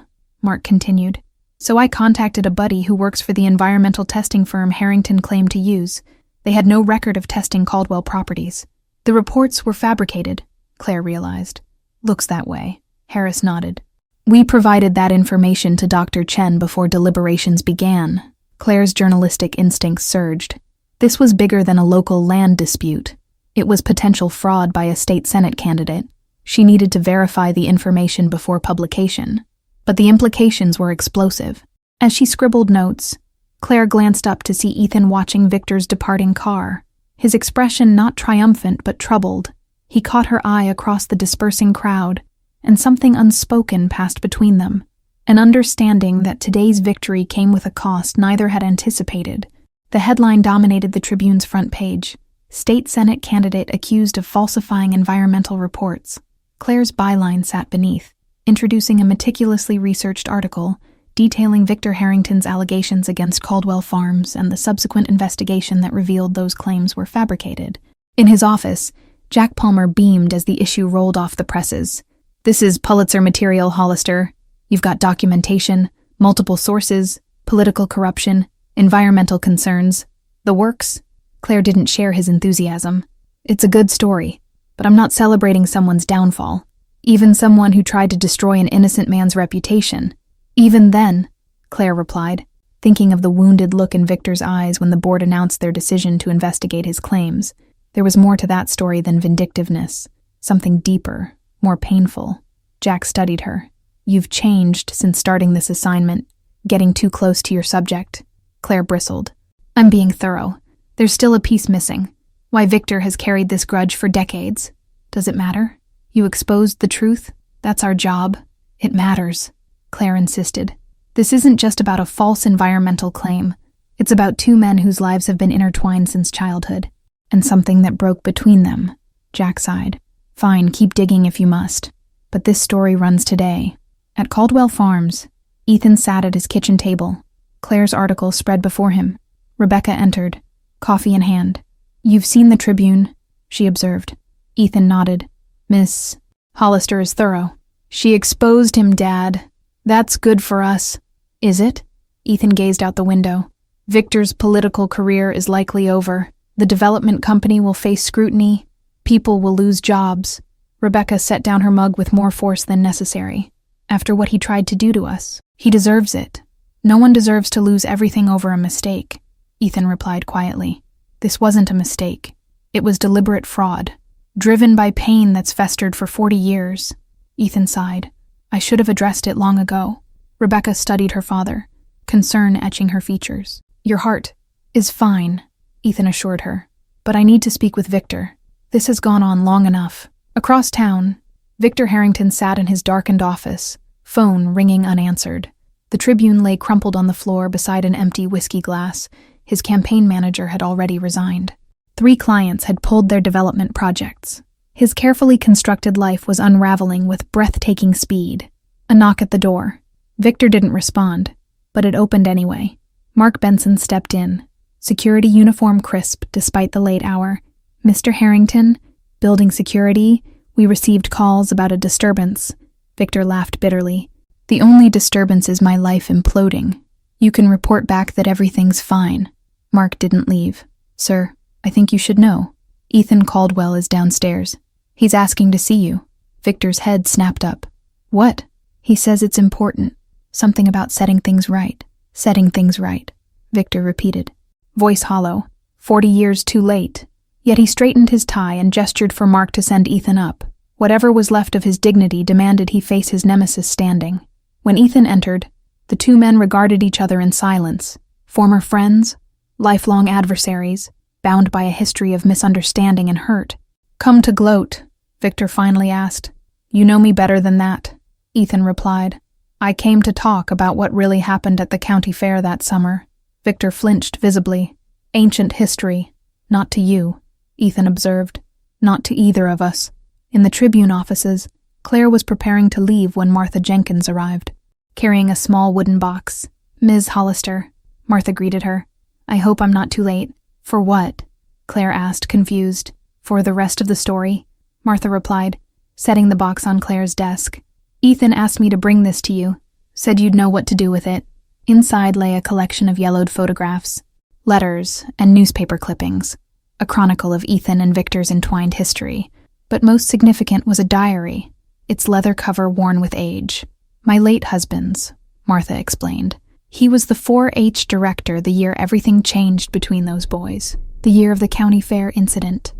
Mark continued, so I contacted a buddy who works for the environmental testing firm Harrington claimed to use. They had no record of testing Caldwell properties. The reports were fabricated, Claire realized. Looks that way. Harris nodded. We provided that information to Dr. Chen before deliberations began. Claire's journalistic instincts surged. This was bigger than a local land dispute. It was potential fraud by a state senate candidate. She needed to verify the information before publication. But the implications were explosive. As she scribbled notes, Claire glanced up to see Ethan watching Victor's departing car, his expression not triumphant but troubled. He caught her eye across the dispersing crowd, and something unspoken passed between them, an understanding that today's victory came with a cost neither had anticipated. The headline dominated the Tribune's front page. State Senate candidate accused of falsifying environmental reports. Claire's byline sat beneath, introducing a meticulously researched article detailing Victor Harrington's allegations against Caldwell Farms and the subsequent investigation that revealed those claims were fabricated. In his office, Jack Palmer beamed as the issue rolled off the presses. This is Pulitzer material, Hollister. You've got documentation, multiple sources, political corruption, environmental concerns. The works? Claire didn't share his enthusiasm. It's a good story, but I'm not celebrating someone's downfall. Even someone who tried to destroy an innocent man's reputation. Even then, Claire replied, thinking of the wounded look in Victor's eyes when the board announced their decision to investigate his claims. There was more to that story than vindictiveness, something deeper, more painful. Jack studied her. You've changed since starting this assignment, getting too close to your subject. Claire bristled. I'm being thorough. There's still a piece missing. Why Victor has carried this grudge for decades. Does it matter? You exposed the truth? That's our job. It matters, Claire insisted. This isn't just about a false environmental claim. It's about two men whose lives have been intertwined since childhood. And something that broke between them. Jack sighed. Fine, keep digging if you must. But this story runs today. At Caldwell Farms, Ethan sat at his kitchen table. Claire's article spread before him. Rebecca entered, coffee in hand. You've seen the Tribune, she observed. Ethan nodded. Miss Hollister is thorough. She exposed him, Dad. That's good for us. Is it? Ethan gazed out the window. Victor's political career is likely over. The development company will face scrutiny. People will lose jobs. Rebecca set down her mug with more force than necessary. After what he tried to do to us, he deserves it. No one deserves to lose everything over a mistake, Ethan replied quietly. This wasn't a mistake. It was deliberate fraud, driven by pain that's festered for 40 years. Ethan sighed. I should have addressed it long ago. Rebecca studied her father, concern etching her features. Your heart is fine, Ethan assured her. But I need to speak with Victor. This has gone on long enough. Across town, Victor Harrington sat in his darkened office, phone ringing unanswered. The Tribune lay crumpled on the floor beside an empty whiskey glass. His campaign manager had already resigned. 3 clients had pulled their development projects. His carefully constructed life was unraveling with breathtaking speed. A knock at the door. Victor didn't respond, but it opened anyway. Mark Benson stepped in, security uniform crisp despite the late hour. Mr. Harrington, building security, we received calls about a disturbance. Victor laughed bitterly. The only disturbance is my life imploding. You can report back that everything's fine. Mark didn't leave. Sir, I think you should know. Ethan Caldwell is downstairs. He's asking to see you. Victor's head snapped up. What? He says it's important. Something about setting things right. Setting things right, Victor repeated. Voice hollow. 40 years too late. Yet he straightened his tie and gestured for Mark to send Ethan up. Whatever was left of his dignity demanded he face his nemesis standing. When Ethan entered, the 2 men regarded each other in silence. Former friends, lifelong adversaries, bound by a history of misunderstanding and hurt. Come to gloat, Victor finally asked. You know me better than that, Ethan replied. I came to talk about what really happened at the county fair that summer. Victor flinched visibly. Ancient history. Not to you, Ethan observed. Not to either of us. In the Tribune offices, Claire was preparing to leave when Martha Jenkins arrived, carrying a small wooden box. Ms. Hollister, Martha greeted her. I hope I'm not too late. For what? Claire asked, confused. For the rest of the story, Martha replied, setting the box on Claire's desk. Ethan asked me to bring this to you, said you'd know what to do with it. Inside lay a collection of yellowed photographs, letters, and newspaper clippings, a chronicle of Ethan and Victor's entwined history. But most significant was a diary, its leather cover worn with age. My late husband's, Martha explained. He was the 4-H director the year everything changed between those boys, the year of the county fair incident.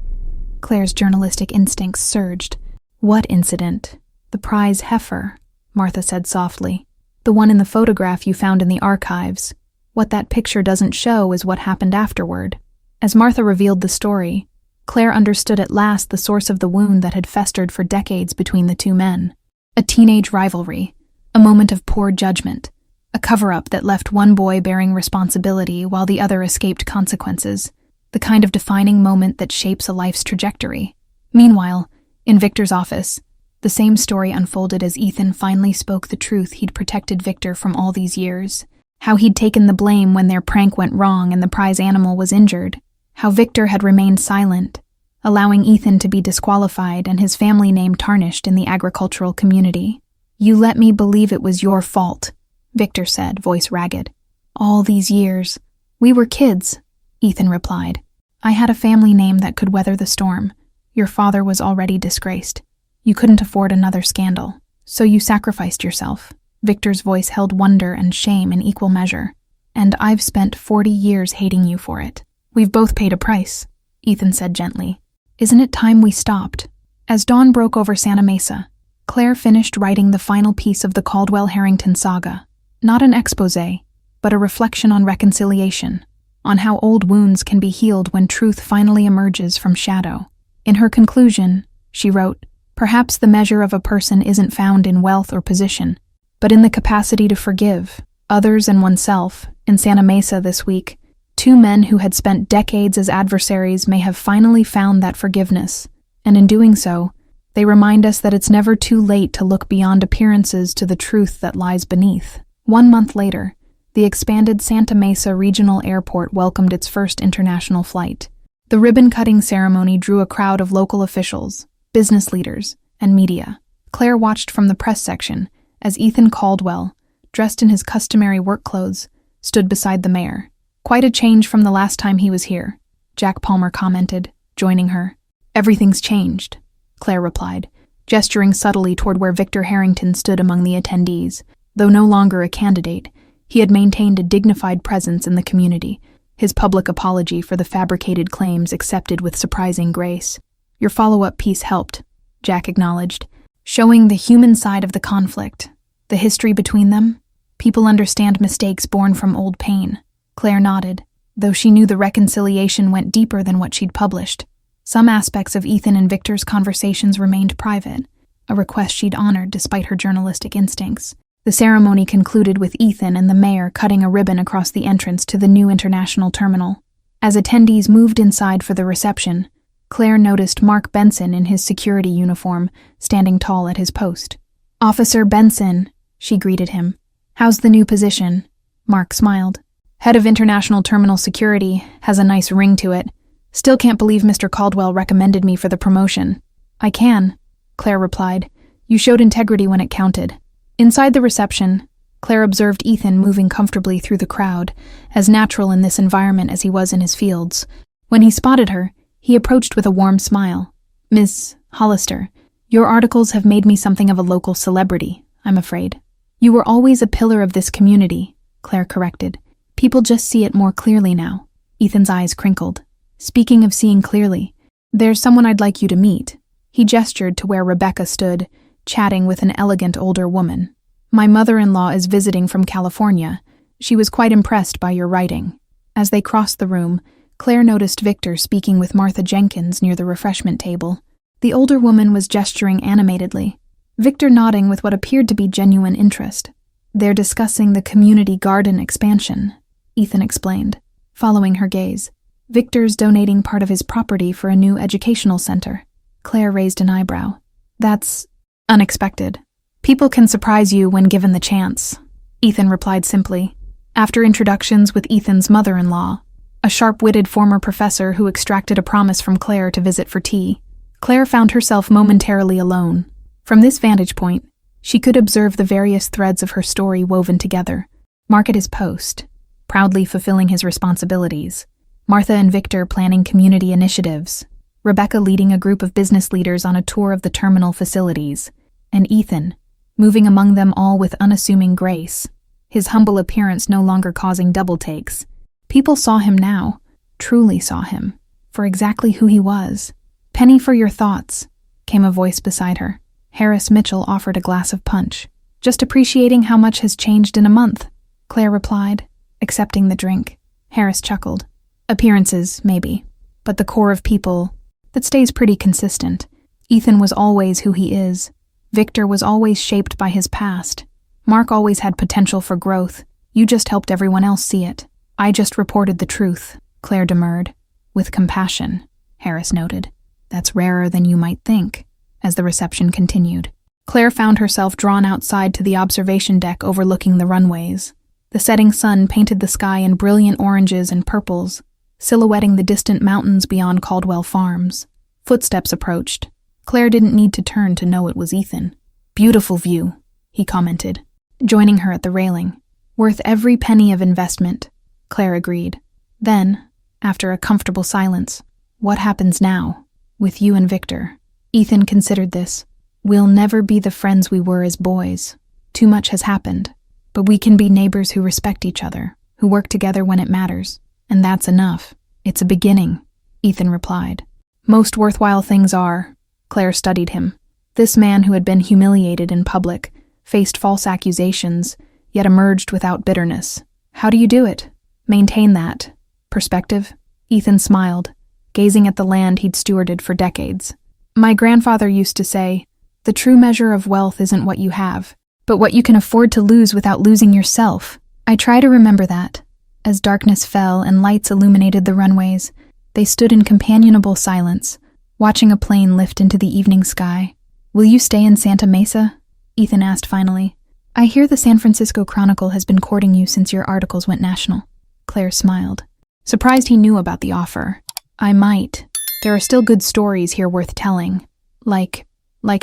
Claire's journalistic instincts surged. What incident? The prize heifer, Martha said softly. The one in the photograph you found in the archives. What that picture doesn't show is what happened afterward. As Martha revealed the story, Claire understood at last the source of the wound that had festered for decades between the 2 men. A teenage rivalry, a moment of poor judgment, a cover-up that left one boy bearing responsibility while the other escaped consequences, the kind of defining moment that shapes a life's trajectory. Meanwhile, in Victor's office, the same story unfolded as Ethan finally spoke the truth he'd protected Victor from all these years. How he'd taken the blame when their prank went wrong and the prize animal was injured. How Victor had remained silent, allowing Ethan to be disqualified and his family name tarnished in the agricultural community. You let me believe it was your fault, Victor said, voice ragged. All these years. We were kids, Ethan replied. I had a family name that could weather the storm. Your father was already disgraced. You couldn't afford another scandal, so you sacrificed yourself. Victor's voice held wonder and shame in equal measure. And I've spent 40 years hating you for it. We've both paid a price, Ethan said gently. Isn't it time we stopped? As dawn broke over Santa Mesa, Claire finished writing the final piece of the Caldwell Harrington saga. Not an exposé, but a reflection on reconciliation, on how old wounds can be healed when truth finally emerges from shadow. In her conclusion, she wrote, "Perhaps the measure of a person isn't found in wealth or position, but in the capacity to forgive others and oneself." In Santa Mesa this week, two men who had spent decades as adversaries may have finally found that forgiveness, and in doing so, they remind us that it's never too late to look beyond appearances to the truth that lies beneath. 1 month later, the expanded Santa Mesa Regional Airport welcomed its first international flight. The ribbon-cutting ceremony drew a crowd of local officials, business leaders, and media. Claire watched from the press section as Ethan Caldwell, dressed in his customary work clothes, stood beside the mayor. "Quite a change from the last time he was here," Jack Palmer commented, joining her. "Everything's changed," Claire replied, gesturing subtly toward where Victor Harrington stood among the attendees. Though no longer a candidate, he had maintained a dignified presence in the community, his public apology for the fabricated claims accepted with surprising grace. "Your follow-up piece helped," Jack acknowledged, showing the human side of the conflict, the history between them. "People understand mistakes born from old pain." Claire nodded, though she knew the reconciliation went deeper than what she'd published. Some aspects of Ethan and Victor's conversations remained private, a request she'd honored despite her journalistic instincts. The ceremony concluded with Ethan and the mayor cutting a ribbon across the entrance to the new international terminal. As attendees moved inside for the reception, Claire noticed Mark Benson in his security uniform, standing tall at his post. "Officer Benson," she greeted him. "How's the new position?" Mark smiled. "Head of International Terminal Security, has a nice ring to it. Still can't believe Mr. Caldwell recommended me for the promotion." "I can," Claire replied. "You showed integrity when it counted." Inside the reception, Claire observed Ethan moving comfortably through the crowd, as natural in this environment as he was in his fields. When he spotted her, he approached with a warm smile. "Miss Hollister, your articles have made me something of a local celebrity, I'm afraid." "You were always a pillar of this community," Claire corrected. "People just see it more clearly now." Ethan's eyes crinkled. "Speaking of seeing clearly, there's someone I'd like you to meet." He gestured to where Rebecca stood, chatting with an elegant older woman. "My mother-in-law is visiting from California. She was quite impressed by your writing." As they crossed the room, Claire noticed Victor speaking with Martha Jenkins near the refreshment table. The older woman was gesturing animatedly, Victor nodding with what appeared to be genuine interest. "They're discussing the community garden expansion," Ethan explained, following her gaze. "Victor's donating part of his property for a new educational center." Claire raised an eyebrow. "That's unexpected." "People can surprise you when given the chance," Ethan replied simply. After introductions with Ethan's mother-in-law, a sharp-witted former professor who extracted a promise from Claire to visit for tea, Claire found herself momentarily alone. From this vantage point, she could observe the various threads of her story woven together. Mark at his post, proudly fulfilling his responsibilities. Martha and Victor planning community initiatives. Rebecca leading a group of business leaders on a tour of the terminal facilities. And Ethan, moving among them all with unassuming grace, his humble appearance no longer causing double takes. People saw him now, truly saw him, for exactly who he was. "Penny for your thoughts," came a voice beside her. Harris Mitchell offered a glass of punch. "Just appreciating how much has changed in a month," Claire replied, accepting the drink. Harris chuckled. "Appearances, maybe, but the core of people, that stays pretty consistent. Ethan was always who he is. Victor was always shaped by his past. Mark always had potential for growth. You just helped everyone else see it." "I just reported the truth," Claire demurred. "With compassion," Harris noted. "That's rarer than you might think." As the reception continued, Claire found herself drawn outside to the observation deck overlooking the runways. The setting sun painted the sky in brilliant oranges and purples, silhouetting the distant mountains beyond Caldwell Farms. Footsteps approached. Claire didn't need to turn to know it was Ethan. "Beautiful view," he commented, joining her at the railing. "Worth every penny of investment," Claire agreed. Then, after a comfortable silence, "What happens now, with you and Victor?" Ethan considered this. "We'll never be the friends we were as boys. Too much has happened. But we can be neighbors who respect each other, who work together when it matters. And that's enough. It's a beginning," Ethan replied. "Most worthwhile things are." Claire studied him. This man who had been humiliated in public, faced false accusations, yet emerged without bitterness. "How do you do it? Maintain that. Perspective? Ethan smiled, gazing at the land he'd stewarded for decades. My grandfather used to say, "The true measure of wealth isn't what you have, but what you can afford to lose without losing yourself." I try to remember that. As darkness fell and lights illuminated the runways, they stood in companionable silence, watching a plane lift into the evening sky. "Will you stay in Santa Mesa?" Ethan asked finally. "I hear the San Francisco Chronicle has been courting you since your articles went national." Claire smiled, surprised he knew about the offer. "I might. There are still good stories here worth telling. Like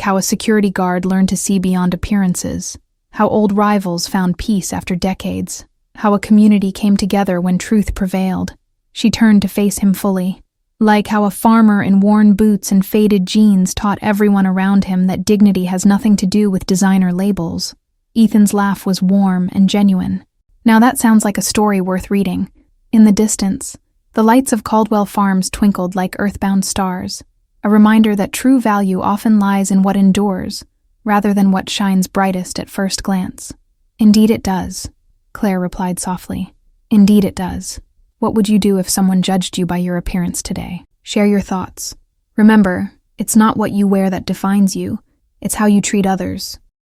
how a security guard learned to see beyond appearances, how old rivals found peace after decades, how a community came together when truth prevailed." She turned to face him fully. "Like how a farmer in worn boots and faded jeans taught everyone around him that dignity has nothing to do with designer labels." Ethan's laugh was warm and genuine. "Now that sounds like a story worth reading." In the distance, the lights of Caldwell Farms twinkled like earthbound stars, a reminder that true value often lies in what endures, rather than what shines brightest at first glance. "Indeed it does," Claire replied softly. "Indeed it does. What would you do if someone judged you by your appearance today? Share your thoughts. Remember, it's not what you wear that defines you, it's how you treat others."